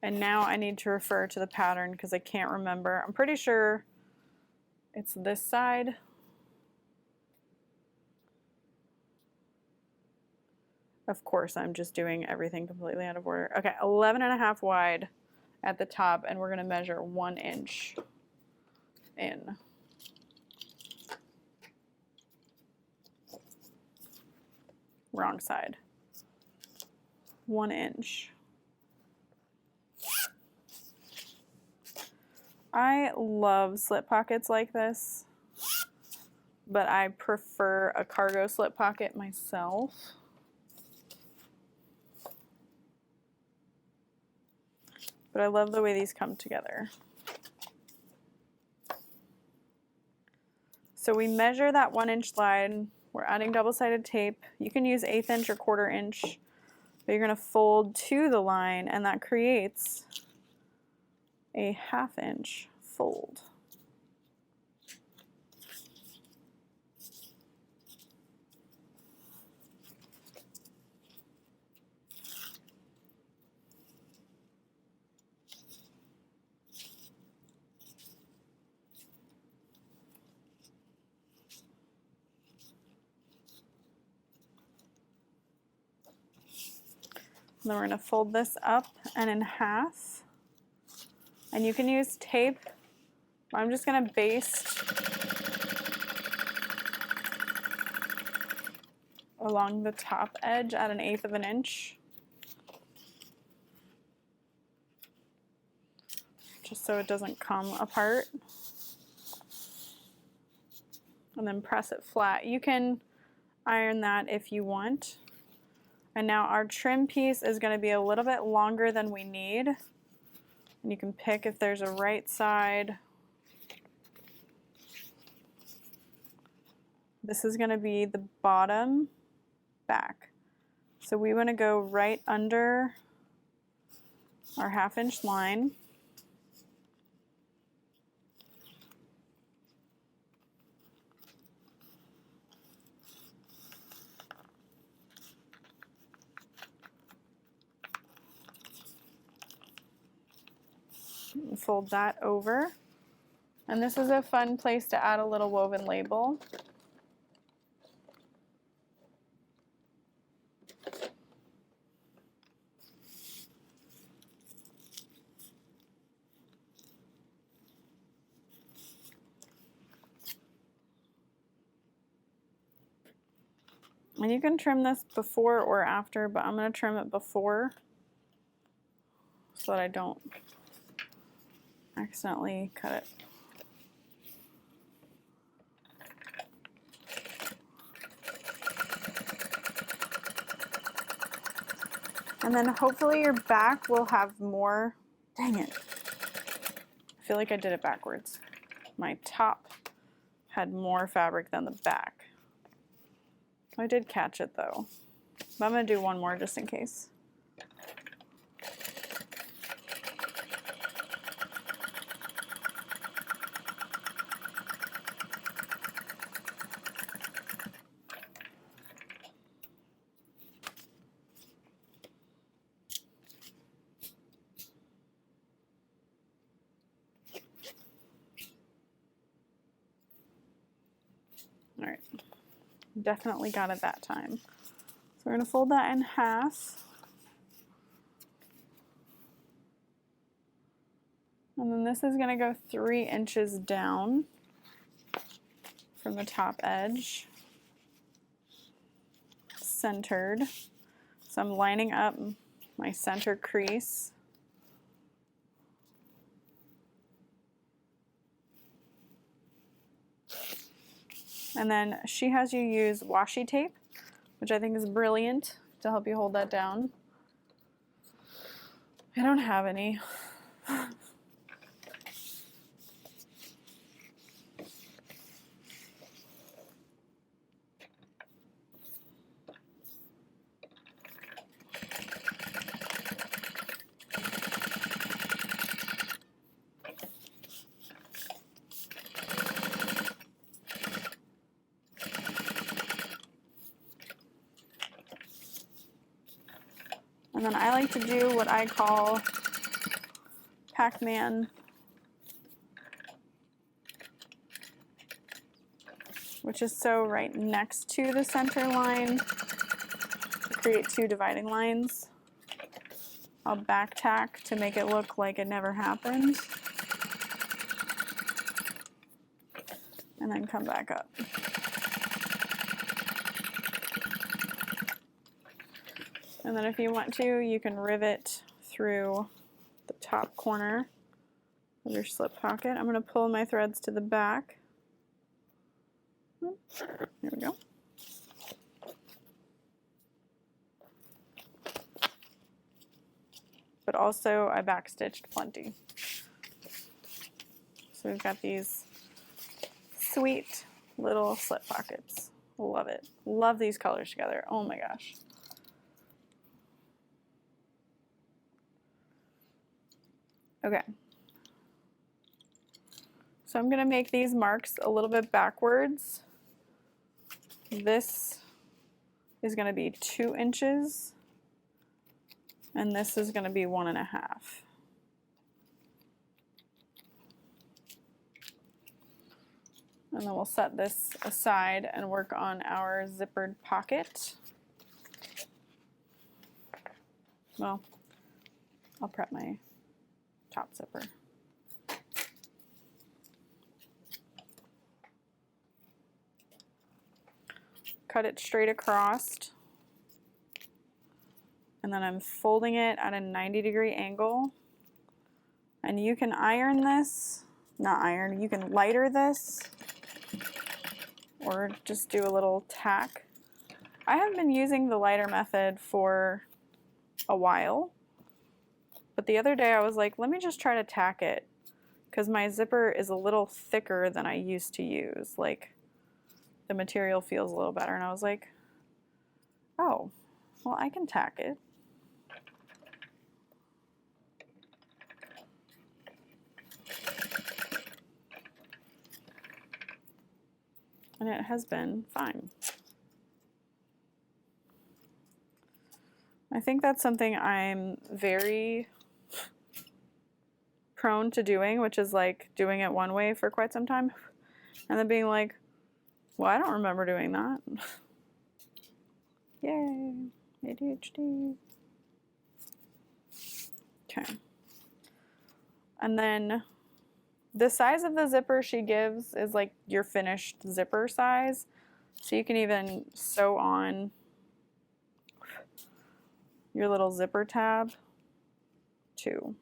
And now I need to refer to the pattern because I can't remember. I'm pretty sure it's this side. Of course, I'm just doing everything completely out of order. Okay, 11.5 wide at the top, and we're gonna measure 1 inch in. Wrong side. 1 inch. I love slip pockets like this, but I prefer a cargo slip pocket myself. But I love the way these come together. So we measure that 1 inch line. We're adding double-sided tape. You can use 1/8 inch or 1/4 inch, but you're gonna fold to the line, and that creates a 1/2 inch fold. And then we're gonna fold this up and in half. And you can use tape. I'm just gonna baste along the top edge at 1/8 of an inch. Just so it doesn't come apart. And then press it flat. You can iron that if you want. And now our trim piece is going to be a little bit longer than we need. And you can pick if there's a right side. This is going to be the bottom back. So we want to go right under our 1/2 inch line. Fold that over. And this is a fun place to add a little woven label. And you can trim this before or after, but I'm going to trim it before so that I don't accidentally cut it. And then hopefully your back will have more Dang it. I feel like I did it backwards. My top had more fabric than the back. I did catch it though. But I'm going to do one more just in case. All right, definitely got it that time. So we're going to fold that in half. And then this is going to go 3 inches down from the top edge, centered. So I'm lining up my center crease. And then she has you use washi tape, which I think is brilliant to help you hold that down. I don't have any. And then I like to do what I call Pac-Man, which is sew right next to the center line to create 2 dividing lines. I'll back tack to make it look like it never happened. And then come back up. And then if you want to, you can rivet through the top corner of your slip pocket. I'm going to pull my threads to the back. There we go. But also I backstitched plenty. So we've got these sweet little slip pockets. Love it. Love these colors together. Oh my gosh. Okay. So I'm going to make these marks a little bit backwards. This is going to be 2 inches. And this is going to be 1.5. And then we'll set this aside and work on our zippered pocket. Well, I'll prep my top zipper. Cut it straight across. And then I'm folding it at a 90-degree angle. And you can iron this, not iron, you can lighter this or just do a little tack. I have been using the lighter method for a while, but the other day I was like, let me just try to tack it because my zipper is a little thicker than I used to use. Like the material feels a little better, and I was like, oh, well, I can tack it. And it has been fine. I think that's something I'm very prone to doing, which is like doing it one way for quite some time and then being like, well, I don't remember doing that. Yay, ADHD. Okay. And then the size of the zipper she gives is like your finished zipper size. So you can even sew on your little zipper tab too.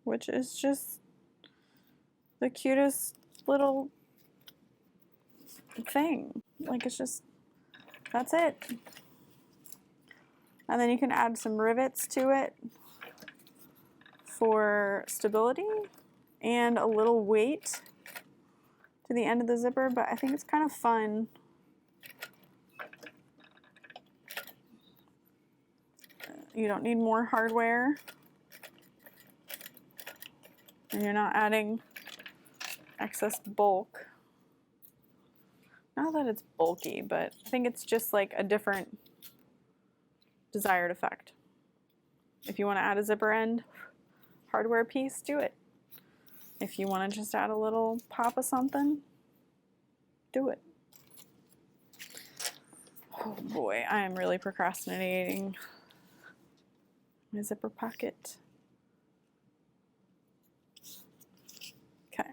Which is just the cutest little thing. Like, it's just, that's it. And then you can add some rivets to it for stability and a little weight to the end of the zipper, but I think it's kind of fun. You don't need more hardware, and you're not adding excess bulk. Not that it's bulky, but I think it's just like a different desired effect. If you want to add a zipper end hardware piece, do it. If you want to just add a little pop of something, do it. Oh boy, I am really procrastinating my zipper pocket. Okay.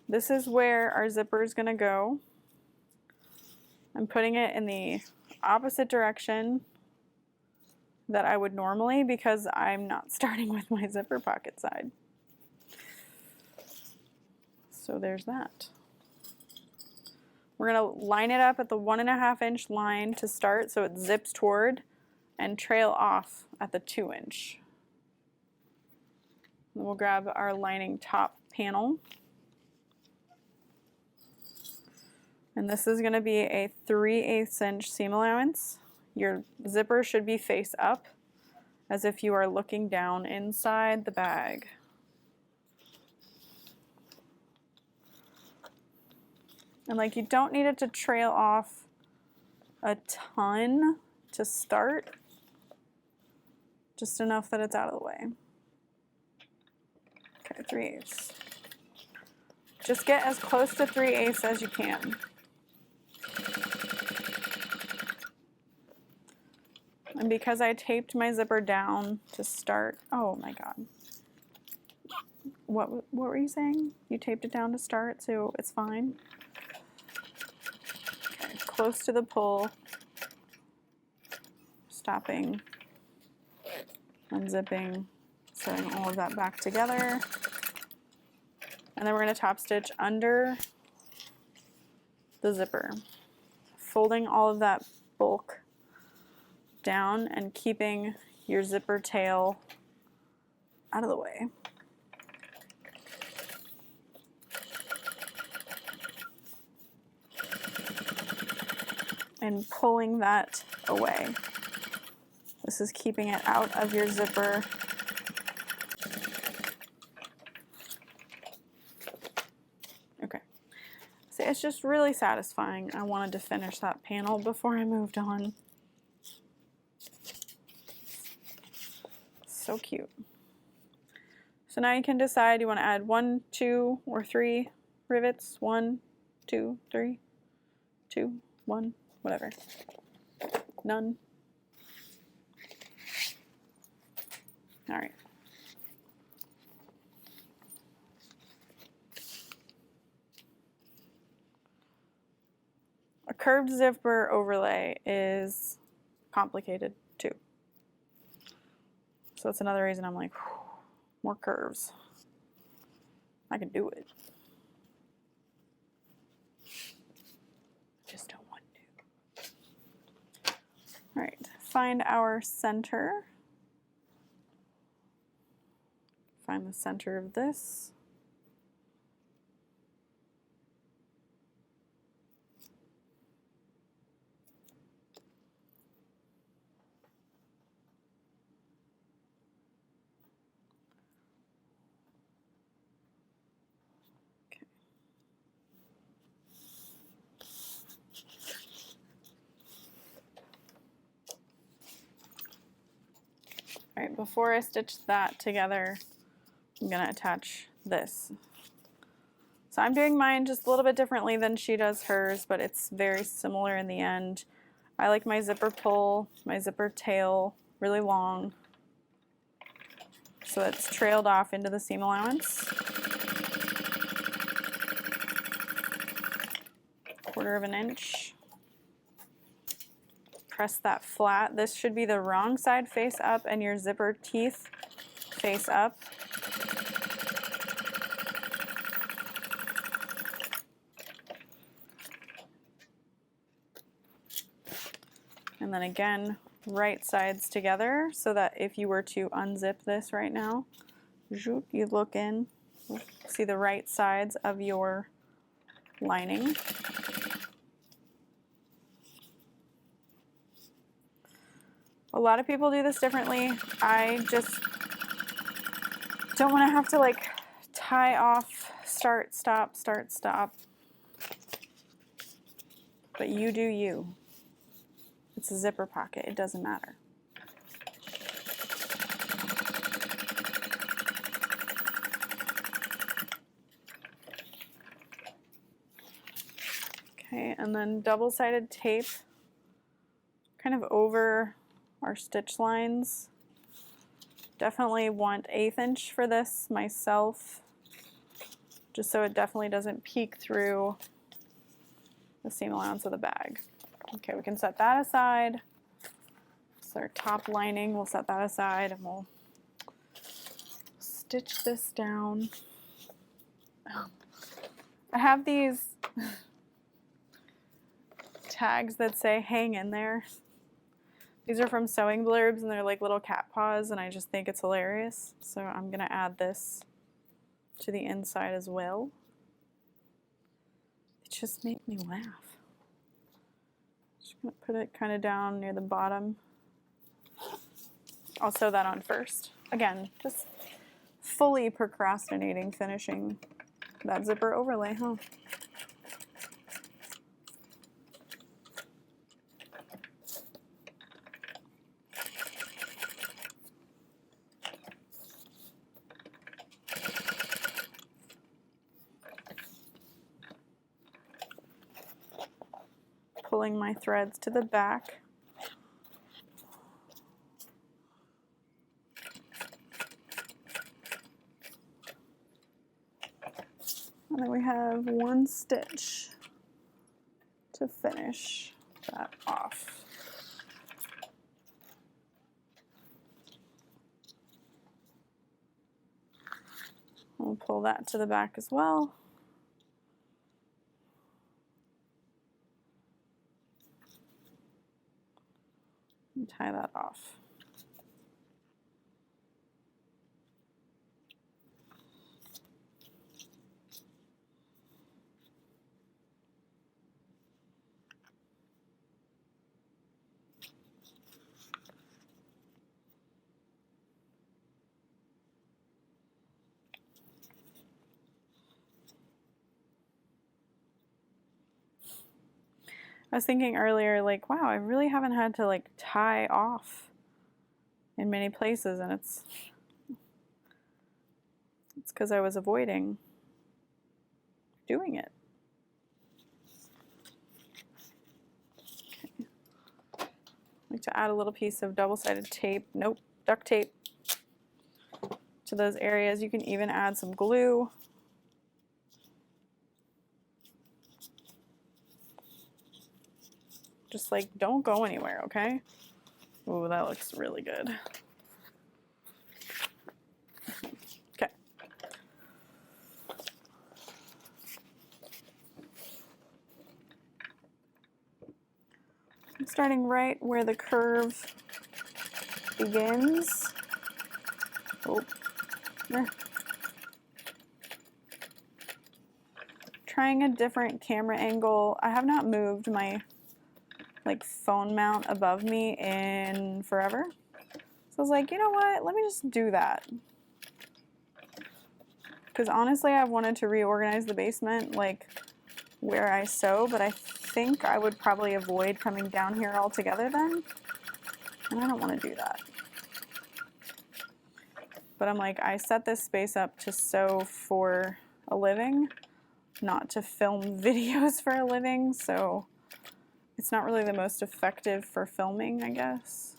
This is where our zipper is going to go. I'm putting it in the opposite direction that I would normally because I'm not starting with my zipper pocket side. So there's that. We're going to line it up at the 1.5 inch line to start so it zips toward and trail off at the 2 inch. Then we'll grab our lining top panel. And this is going to be a 3/8 inch seam allowance. Your zipper should be face up as if you are looking down inside the bag. And like, you don't need it to trail off a ton to start, just enough that it's out of the way. Okay, 3/8. Just get as close to 3/8 as you can. And because I taped my zipper down to start, oh my God. What were you saying? You taped it down to start, so it's fine? Okay, close to the pull. Stopping, unzipping, sewing all of that back together. And then we're going to top stitch under the zipper, folding all of that bulk down and keeping your zipper tail out of the way. And pulling that away. This is keeping it out of your zipper. Okay. So it's just really satisfying. I wanted to finish that panel before I moved on. So cute. So now you can decide you want to add 1, 2, or 3 rivets. 1, 2, 3, 2, 1, whatever. None. All right. A curved zipper overlay is complicated too. So that's another reason I'm like, more curves. I can do it. Just don't want to. All right, find our center. Find the center of this. Okay. All right, before I stitch that together, I'm going to attach this. So I'm doing mine just a little bit differently than she does hers, but it's very similar in the end. I like my zipper pull, my zipper tail really long, so it's trailed off into the seam allowance. 1/4 inch. Press that flat. This should be the wrong side face up and your zipper teeth face up. And then again, right sides together so that if you were to unzip this right now, you look in, see the right sides of your lining. A lot of people do this differently. I just don't want to have to like tie off, start, stop, start, stop. But you do you. It's a zipper pocket, it doesn't matter. Okay, and then double-sided tape kind of over our stitch lines. Definitely want 1/8 inch for this myself, just so it definitely doesn't peek through the seam allowance of the bag. Okay, we can set that aside. So our top lining, we'll set that aside and we'll stitch this down. I have these tags that say hang in there. These are from Sewing Blurbs and they're like little cat paws and I just think it's hilarious. So I'm gonna add this to the inside as well. It just made me laugh. Just gonna put it kind of down near the bottom. I'll sew that on first. Again, just fully procrastinating finishing that zipper overlay, huh? Pulling my threads to the back. And then we have 1 stitch to finish that off. We'll pull that to the back as well. And tie that off. I was thinking earlier, like, wow, I really haven't had to like tie off in many places, and it's because I was avoiding doing it. Okay. I like to add a little piece of double-sided tape, nope, duct tape to those areas. You can even add some glue. Just like, don't go anywhere, okay? Ooh, that looks really good. Okay. I'm starting right where the curve begins. Oh. Trying a different camera angle. I have not moved my like phone mount above me in forever. So I was like, you know what? Let me just do that. Because honestly, I've wanted to reorganize the basement like where I sew, but I think I would probably avoid coming down here altogether then. And I don't want to do that. But I'm like, I set this space up to sew for a living, not to film videos for a living, so it's not really the most effective for filming, I guess.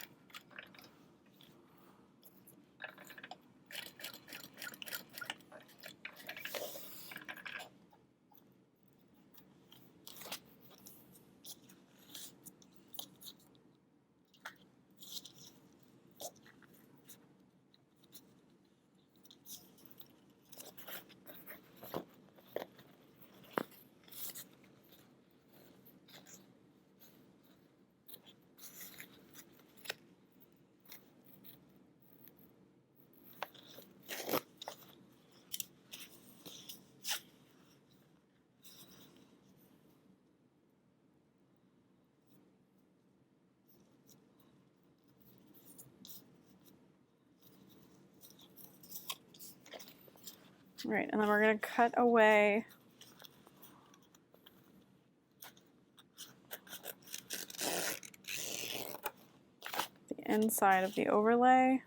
All right, and then we're going to cut away the inside of the overlay.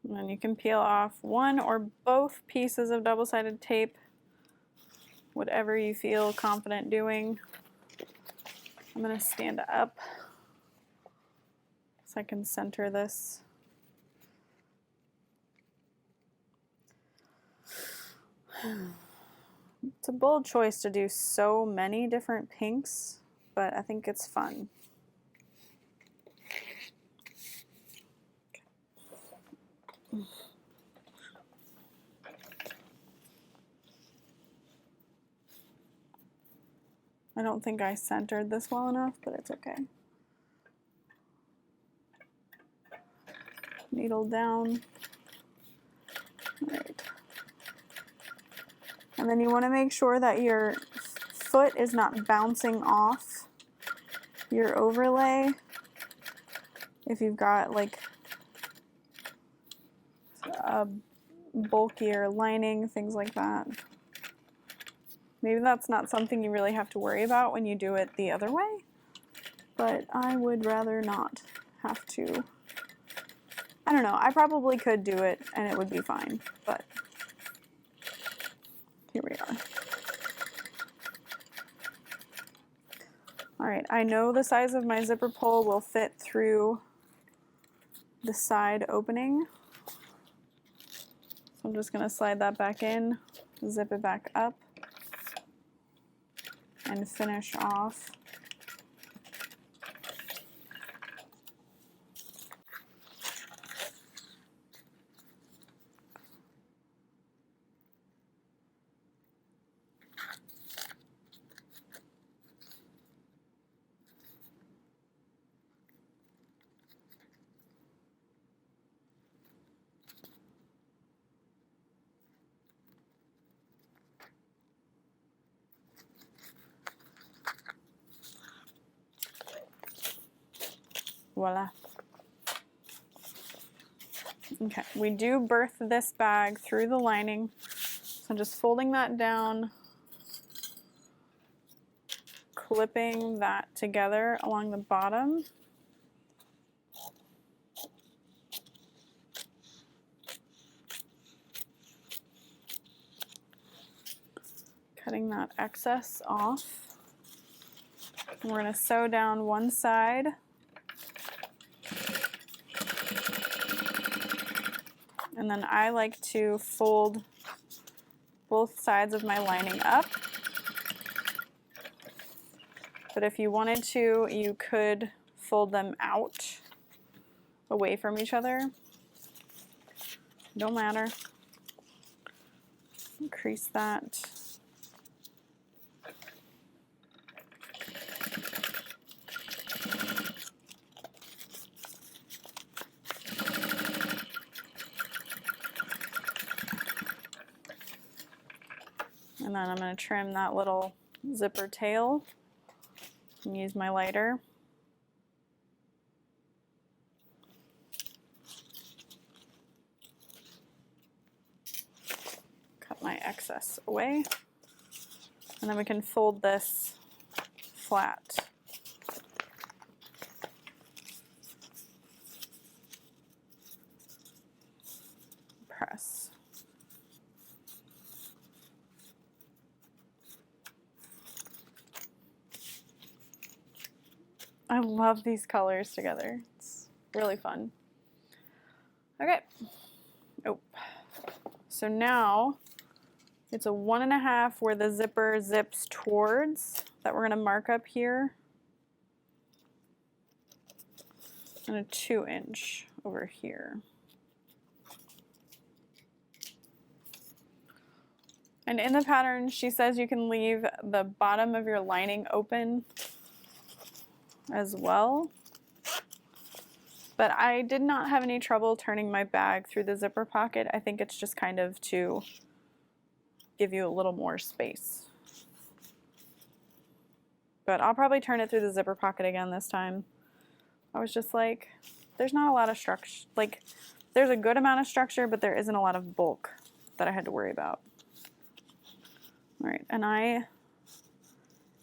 And then you can peel off one or both pieces of double-sided tape, whatever you feel confident doing. I'm going to stand up so I can center this. It's a bold choice to do so many different pinks, but I think it's fun. I don't think I centered this well enough, but it's okay. Needle down. All right. And then you want to make sure that your foot is not bouncing off your overlay. If you've got like a bulkier lining, things like that. Maybe that's not something you really have to worry about when you do it the other way, but I would rather not have to. I don't know, I probably could do it and it would be fine, but here we are. All right, I know the size of my zipper pull will fit through the side opening. So I'm just gonna slide that back in, zip it back up, and finish off. Voila. Okay, we do birth this bag through the lining. So I'm just folding that down, clipping that together along the bottom. Cutting that excess off. And we're going to sew down one side. And then I like to fold both sides of my lining up. But if you wanted to, you could fold them out away from each other. Don't matter. Crease that. And then I'm going to trim that little zipper tail and use my lighter. Cut my excess away. And then we can fold this flat. Press. I love these colors together. It's really fun. Okay. Oh. So now It's a 1.5 where the zipper zips towards, that we're gonna mark up here. And a 2-inch over here. And in the pattern, she says you can leave the bottom of your lining open as well. But I did not have any trouble turning my bag through the zipper pocket. I think it's just kind of to give you a little more space. But I'll probably turn it through the zipper pocket again this time. I was just like, there's not a lot of structure. Like, there's a good amount of structure, but there isn't a lot of bulk that I had to worry about. All right, and I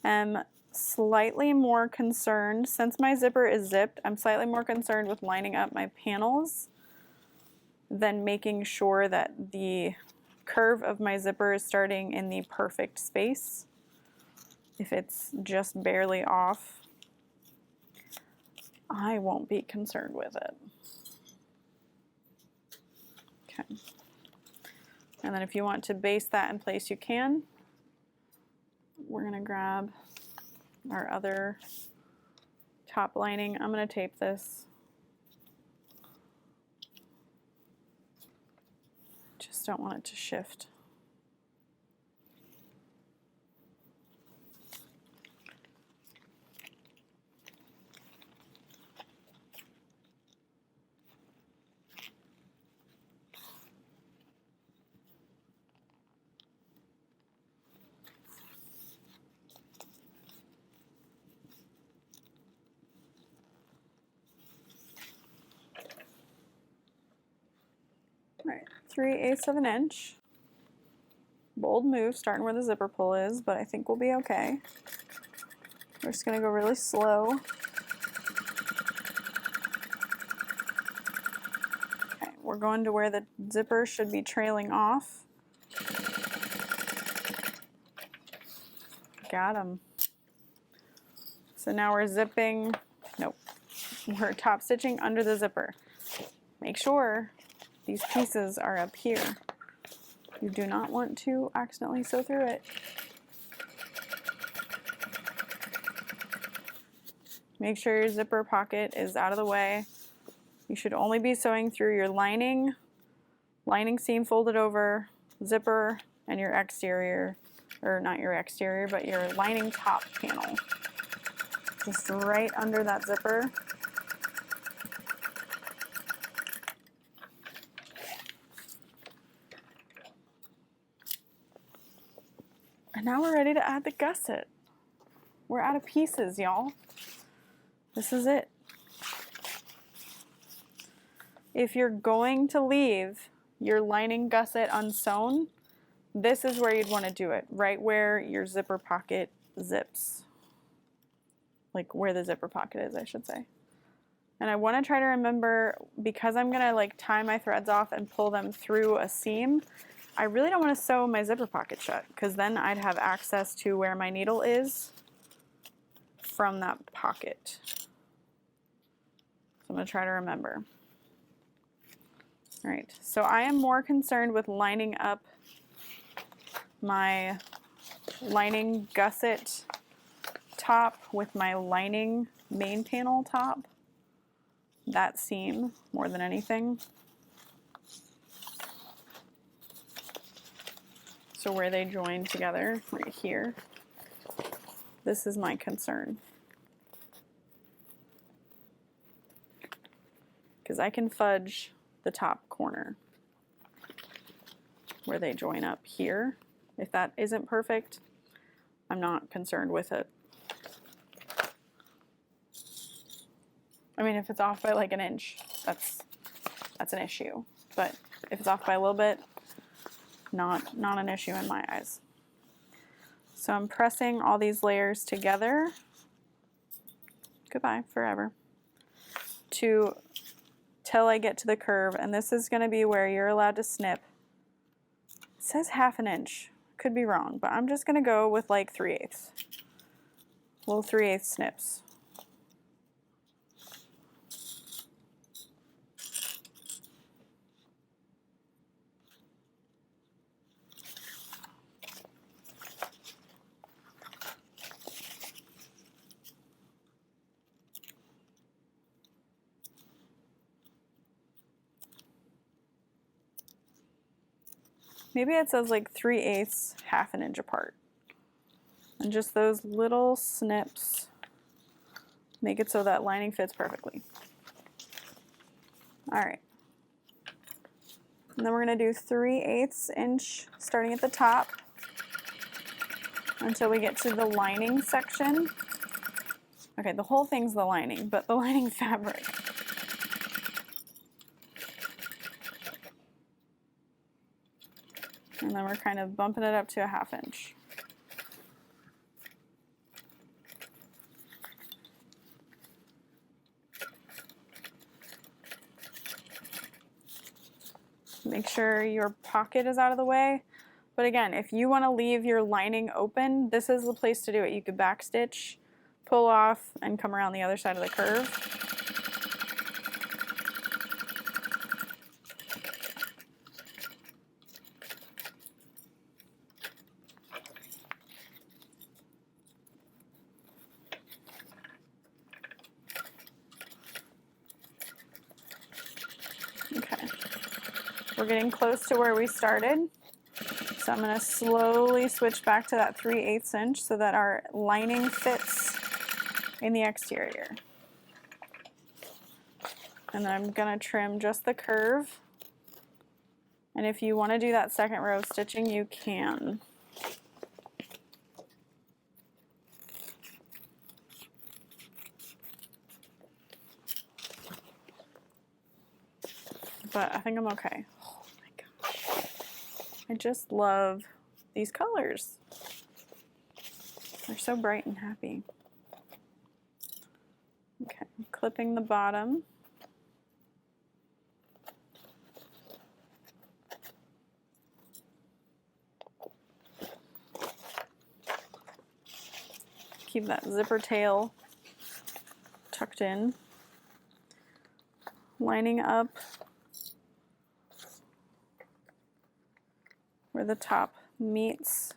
am slightly more concerned, since my zipper is zipped, I'm slightly more concerned with lining up my panels than making sure that the curve of my zipper is starting in the perfect space. If it's just barely off, I won't be concerned with it. Okay. And then if you want to base that in place, you can. We're gonna grab our other top lining. I'm gonna tape this. Just don't want it to shift. All right, 3/8 of an inch. Bold move, starting where the zipper pull is, but I think we'll be okay. We're just gonna go really slow. Okay, we're going to where the zipper should be trailing off. Got him. So now we're zipping, nope, we're top stitching under the zipper. Make sure these pieces are up here. You do not want to accidentally sew through it. Make sure your zipper pocket is out of the way. You should only be sewing through your lining seam folded over, zipper, and your exterior, or not your exterior, but your lining top panel. Just right under that zipper. And now we're ready to add the gusset. We're out of pieces, y'all. This is it. If you're going to leave your lining gusset unsewn, this is where you'd want to do it, right where your zipper pocket zips. Like where the zipper pocket is, I should say. And I want to try to remember, because I'm going to like tie my threads off and pull them through a seam, I really don't want to sew my zipper pocket shut, because then I'd have access to where my needle is from that pocket. So I'm going to try to remember. All right, so I am more concerned with lining up my lining gusset top with my lining main panel top, that seam, more than anything. So where they join together, right here, this is my concern. Because I can fudge the top corner where they join up here. If that isn't perfect, I'm not concerned with it. I mean, if it's off by like an inch, that's an issue. But if it's off by a little bit, not an issue in my eyes. So I'm pressing all these layers together, goodbye forever, till I get to the curve, and this is going to be where you're allowed to snip. It says 1/2 inch, could be wrong, but I'm just going to go with like 3/8, little 3/8 snips. maybe it says like 3/8, half an inch apart. And just those little snips make it so that lining fits perfectly. All right. And then we're gonna do 3/8 inch starting at the top until we get to the lining section. Okay, the whole thing's the lining, but the lining fabric. And then we're kind of bumping it up to a 1/2 inch. Make sure your pocket is out of the way. But again, if you want to leave your lining open, this is the place to do it. You could backstitch, pull off, and come around the other side of the curve. Okay, we're getting close to where we started. So I'm going to slowly switch back to that 3/8 inch so that our lining fits in the exterior. And then I'm going to trim just the curve. And if you want to do that second row of stitching, you can. But I think I'm okay. Oh my gosh. I just love these colors. They're so bright and happy. Okay, I'm clipping the bottom. Keep that zipper tail tucked in. Lining up where the top meets.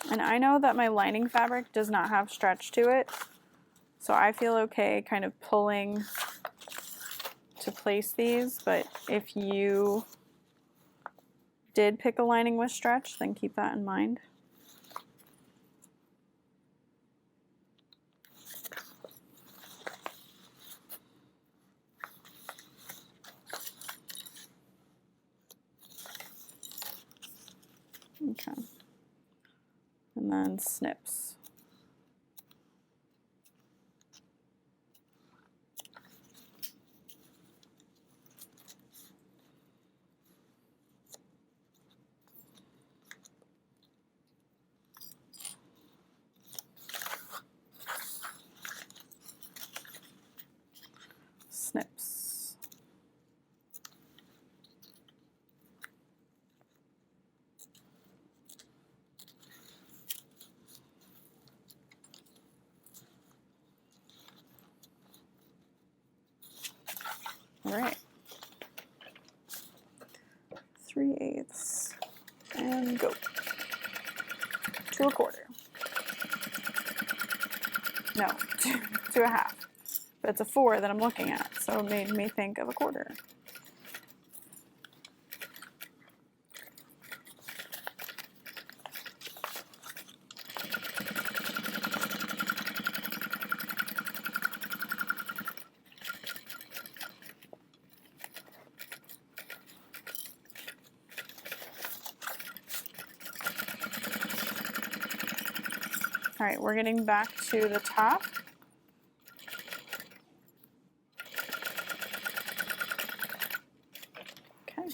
And I know that my lining fabric does not have stretch to it, so I feel okay kind of pulling to place these, but if you did pick a lining with stretch, then keep that in mind. Okay. And then snips. Snips. All right. 3/8 and go. To 1/4. No, to a 1/2. But it's a 4 that I'm looking at, so it made me think of 1/4. All right, we're getting back to the top. Okay.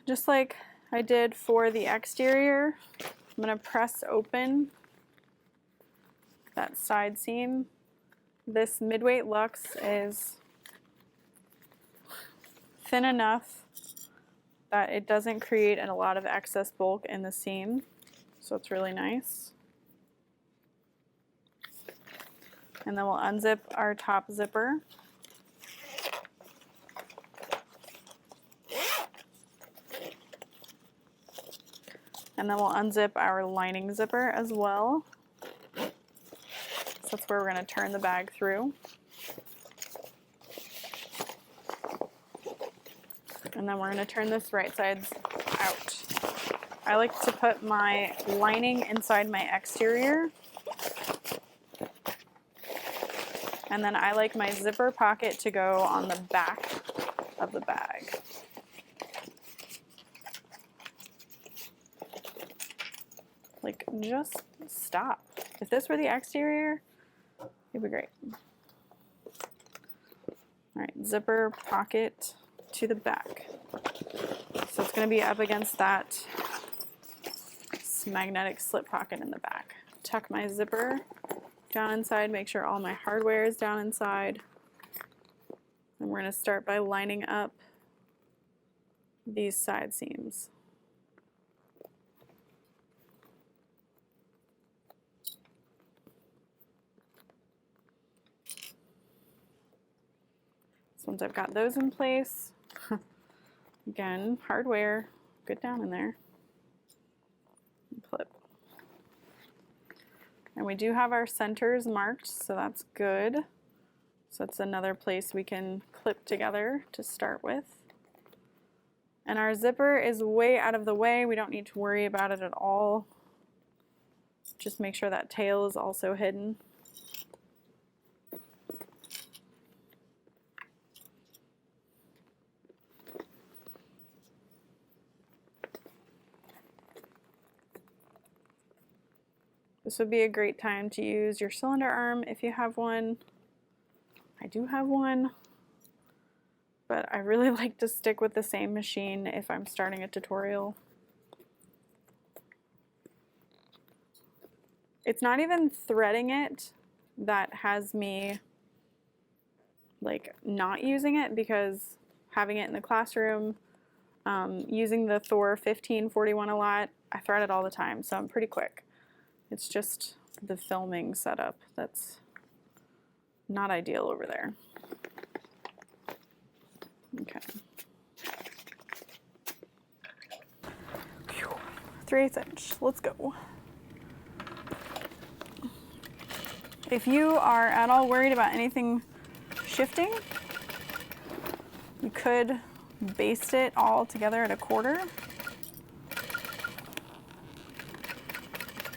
Just like I did for the exterior, I'm going to press open that side seam. This mid-weight luxe is thin enough that it doesn't create a lot of excess bulk in the seam. So it's really nice. And then we'll unzip our top zipper. And then we'll unzip our lining zipper as well. So that's where we're going to turn the bag through. And then we're going to turn this right side out. I like to put my lining inside my exterior. And then I like my zipper pocket to go on the back of the bag. Like, just stop. If this were the exterior, it'd be great. All right, zipper pocket to the back. So it's going to be up against that magnetic slip pocket in the back. Tuck my zipper down inside, make sure all my hardware is down inside. And we're going to start by lining up these side seams. So once I've got those in place, again, hardware, good down in there, and clip. And we do have our centers marked, so that's good. So that's another place we can clip together to start with. And our zipper is way out of the way. We don't need to worry about it at all. Just make sure that tail is also hidden. This would be a great time to use your cylinder arm if you have one. I do have one, but I really like to stick with the same machine if I'm starting a tutorial. It's not even threading it that has me like not using it, because having it in the classroom, using the Thor 1541 a lot, I thread it all the time, so I'm pretty quick. It's just the filming setup that's not ideal over there. Okay. 3/8 inch, let's go. If you are at all worried about anything shifting, you could baste it all together at 1/4.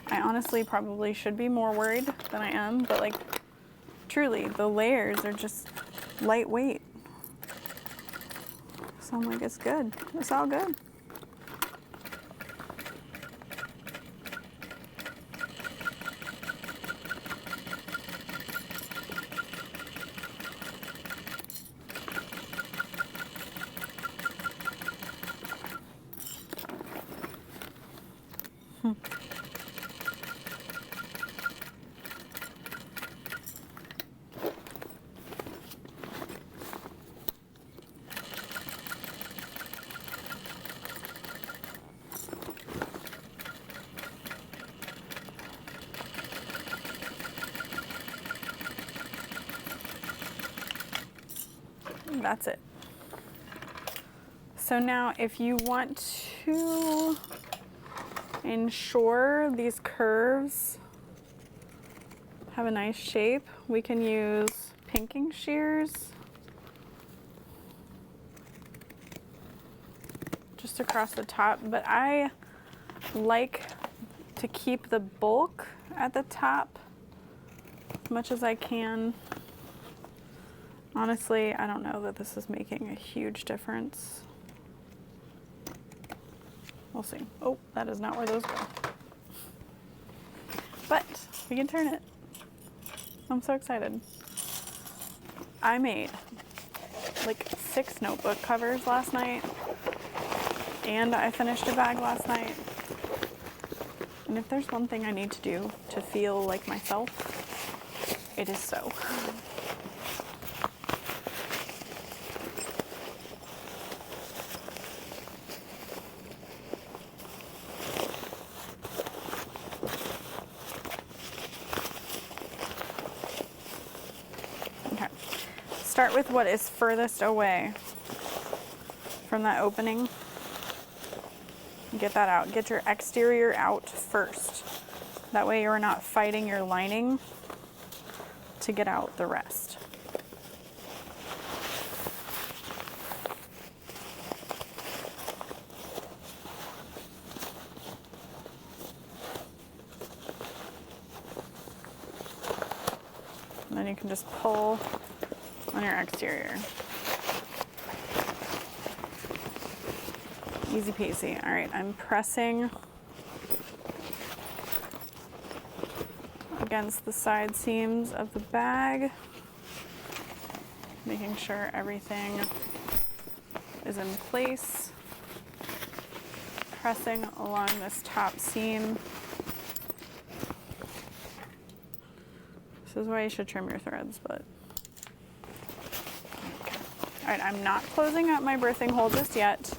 I honestly probably should be more worried than I am, but like, truly, the layers are just lightweight. So I'm like, it's good. It's all good. That's it. So now if you want to ensure these curves have a nice shape, we can use pinking shears just across the top, but I like to keep the bulk at the top as much as I can. Honestly, I don't know that this is making a huge difference. We'll see. Oh, that is not where those go. But we can turn it. I'm so excited. I made like 6 notebook covers last night, and I finished a bag last night. And if there's one thing I need to do to feel like myself, it is so. start with what is furthest away from that opening. Get that out. Get your exterior out first. That way you're not fighting your lining to get out the rest. And then you can just pull on your exterior. Easy peasy. All right, I'm pressing against the side seams of the bag, making sure everything is in place. Pressing along this top seam. This is why you should trim your threads, but. Okay. All right, I'm not closing up my birthing hole just yet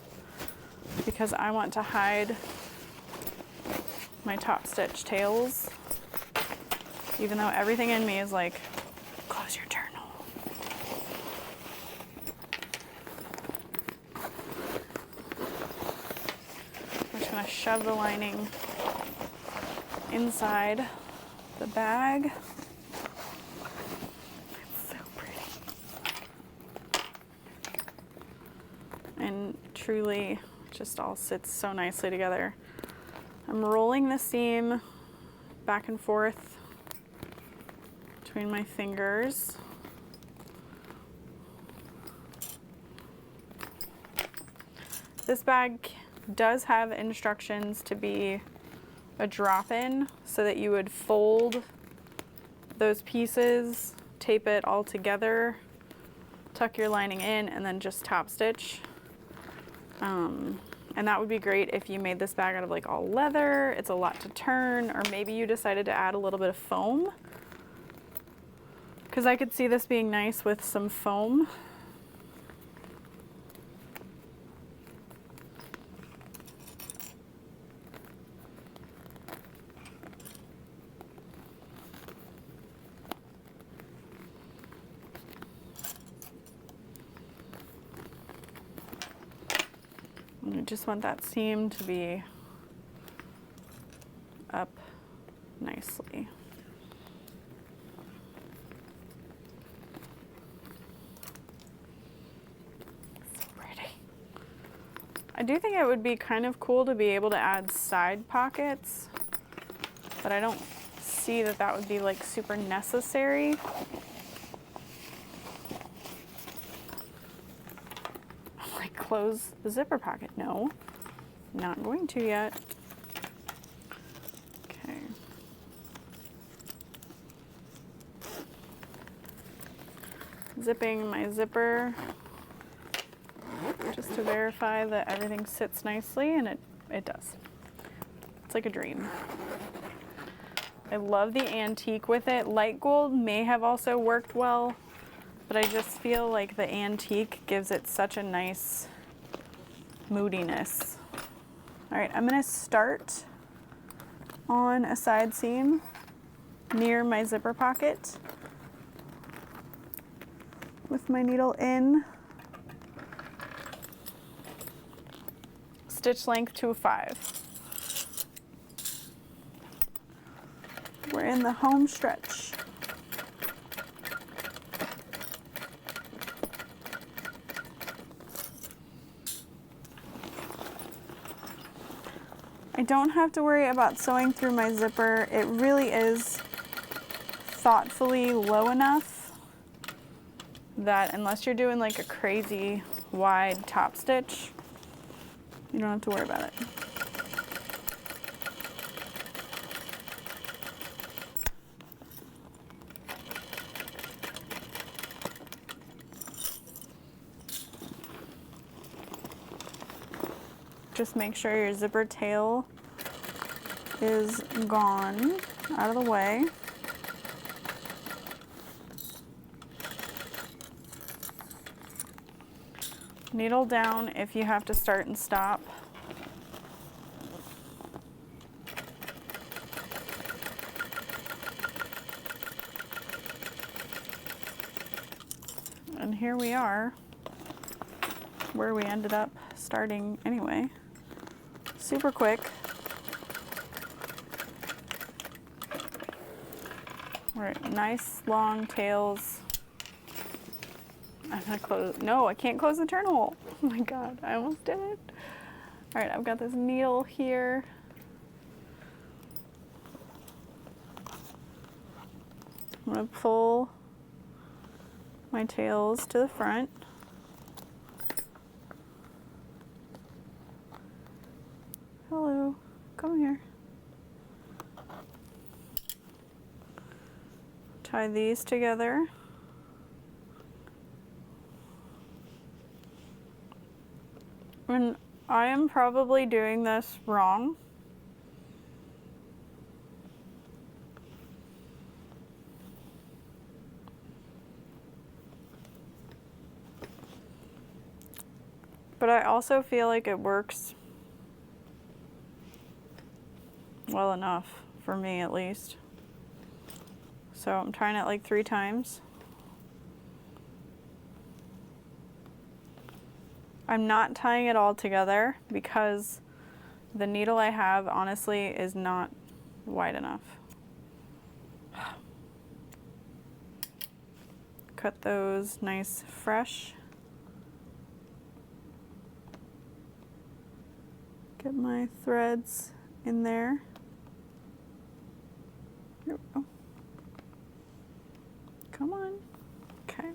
because I want to hide my top stitch tails, even though everything in me is like, close your turn hole. I'm just gonna shove the lining inside the bag. It's so pretty. And truly, just all sits so nicely together. I'm rolling the seam back and forth between my fingers. This bag does have instructions to be a drop-in so that you would fold those pieces, tape it all together, tuck your lining in, and then just top stitch. And that would be great if you made this bag out of like all leather. It's a lot to turn, or maybe you decided to add a little bit of foam, because I could see this being nice with some foam. I just want that seam to be up nicely. So pretty. I do think it would be kind of cool to be able to add side pockets, but I don't see that that would be like super necessary. Close the zipper pocket. No, not going to yet. Okay. Zipping my zipper just to verify that everything sits nicely, and it does. It's like a dream. I love the antique with it. Light gold may have also worked well, but I just feel like the antique gives it such a nice moodiness. All right, I'm gonna start on a side seam near my zipper pocket with my needle in. Stitch length to 5. We're in the home stretch. I don't have to worry about sewing through my zipper. It really is thoughtfully low enough that unless you're doing like a crazy wide top stitch, you don't have to worry about it. Just make sure your zipper tail is gone, out of the way. Needle down if you have to start and stop. and here we are where we ended up starting anyway. Super quick. Right, nice long tails. I'm gonna close, no, I can't close the turn hole. Oh my God, I almost did it. All right, I've got this needle here. I'm gonna pull my tails to the front. Hello, come here. Tie these together. And I am probably doing this wrong. But I also feel like it works well enough, for me at least. So I'm trying it like 3 times. I'm not tying it all together because the needle I have honestly is not wide enough. Cut those nice fresh. Get my threads in there. Here we go. Come on. Okay.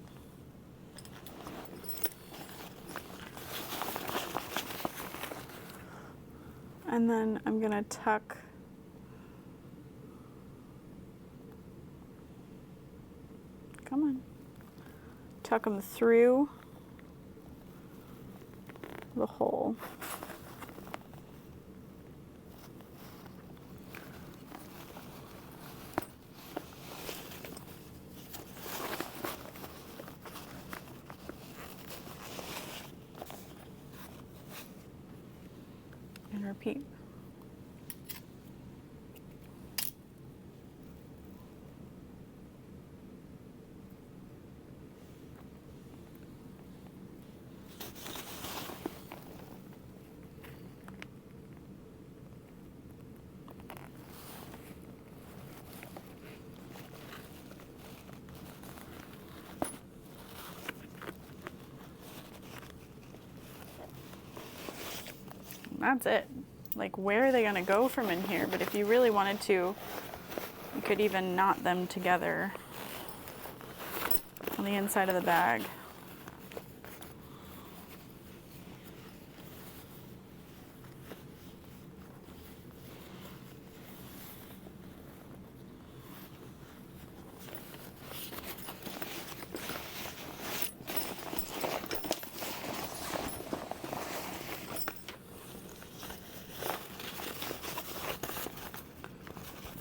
And then I'm gonna tuck them through the hole. And repeat. That's it. Like, where are they gonna go from in here? But if you really wanted to, you could even knot them together on the inside of the bag.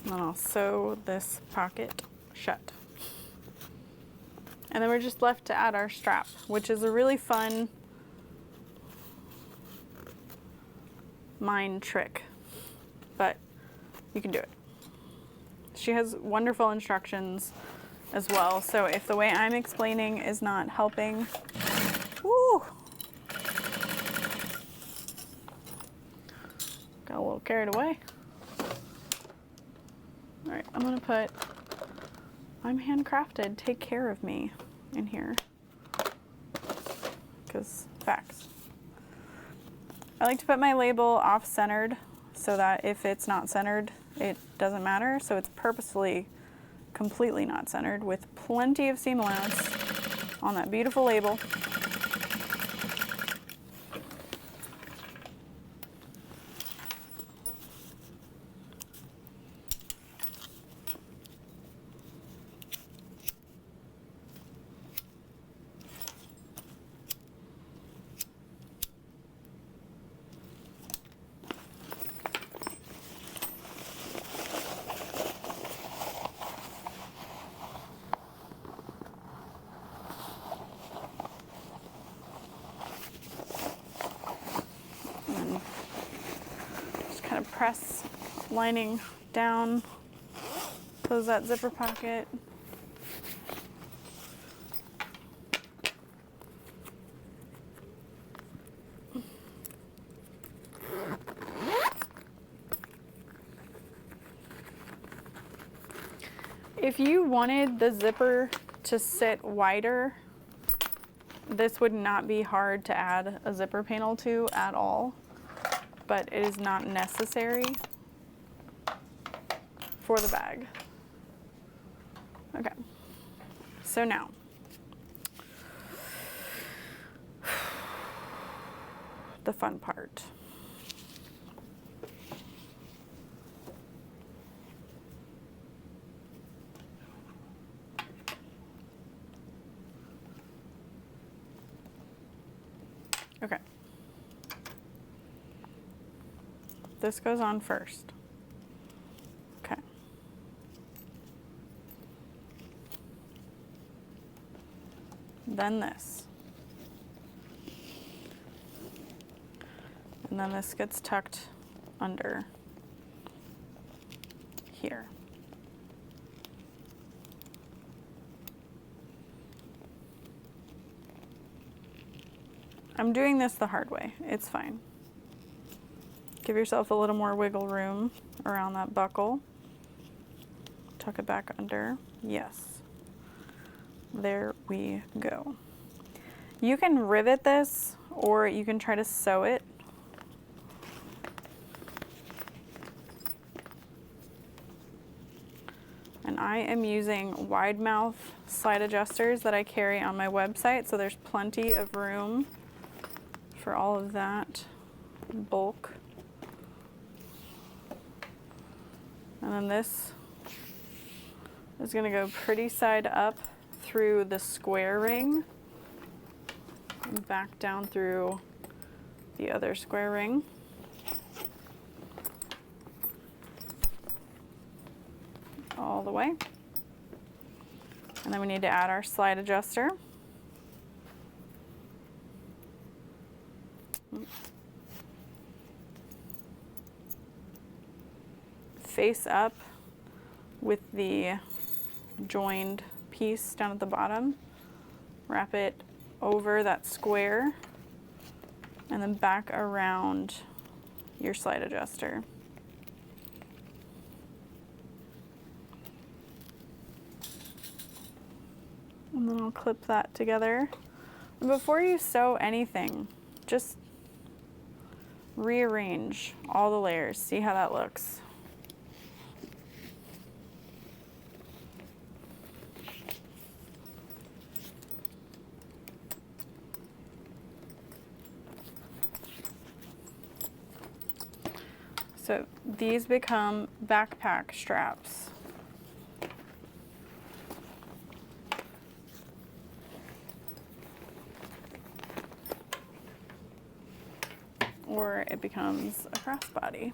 And then I'll sew this pocket shut. And then we're just left to add our strap, which is a really fun mind trick, but you can do it. She has wonderful instructions as well, so if the way I'm explaining is not helping, woo! Got a little carried away. All right, I'm gonna put I'm handcrafted, take care of me in here, because facts. I like to put my label off-centered so that if it's not centered, it doesn't matter. So it's purposefully completely not centered with plenty of seam allowance on that beautiful label. Press lining down, close that zipper pocket. If you wanted the zipper to sit wider, this would not be hard to add a zipper panel to at all, but it is not necessary for the bag. Okay, so now, the fun part. Okay. This goes on first. Okay. Then this. And then this gets tucked under here. I'm doing this the hard way. It's fine. Give yourself a little more wiggle room around that buckle. Tuck it back under. Yes. There we go. You can rivet this or you can try to sew it. And I am using wide mouth slide adjusters that I carry on my website, so there's plenty of room for all of that bulk. And then this is going to go pretty side up through the square ring and back down through the other square ring. All the way. And then we need to add our slide adjuster. Face up with the joined piece down at the bottom. Wrap it over that square and then back around your slide adjuster. And then I'll clip that together. And before you sew anything, just rearrange all the layers. See how that looks. So these become backpack straps. Or it becomes a crossbody.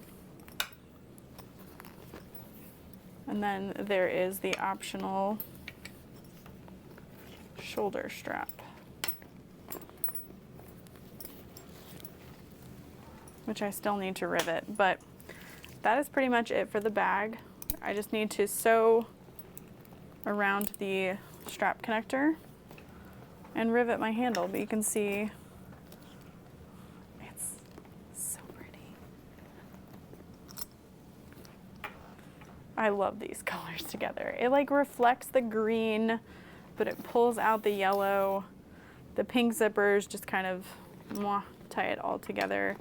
And then there is the optional shoulder strap, which I still need to rivet, but that is pretty much it for the bag. I just need to sew around the strap connector and rivet my handle, but you can see it's so pretty. I love these colors together. It like reflects the green, but it pulls out the yellow. The pink zippers just kind of tie it all together.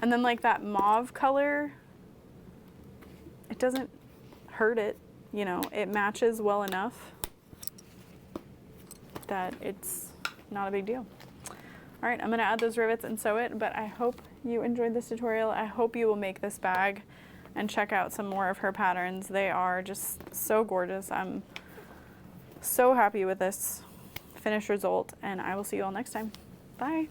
And then like that mauve color, it doesn't hurt it, you know, it matches well enough that it's not a big deal. All right, I'm gonna add those rivets and sew it, but I hope you enjoyed this tutorial. I hope you will make this bag and check out some more of her patterns. They are just so gorgeous. I'm so happy with this finished result, and I will see you all next time. Bye.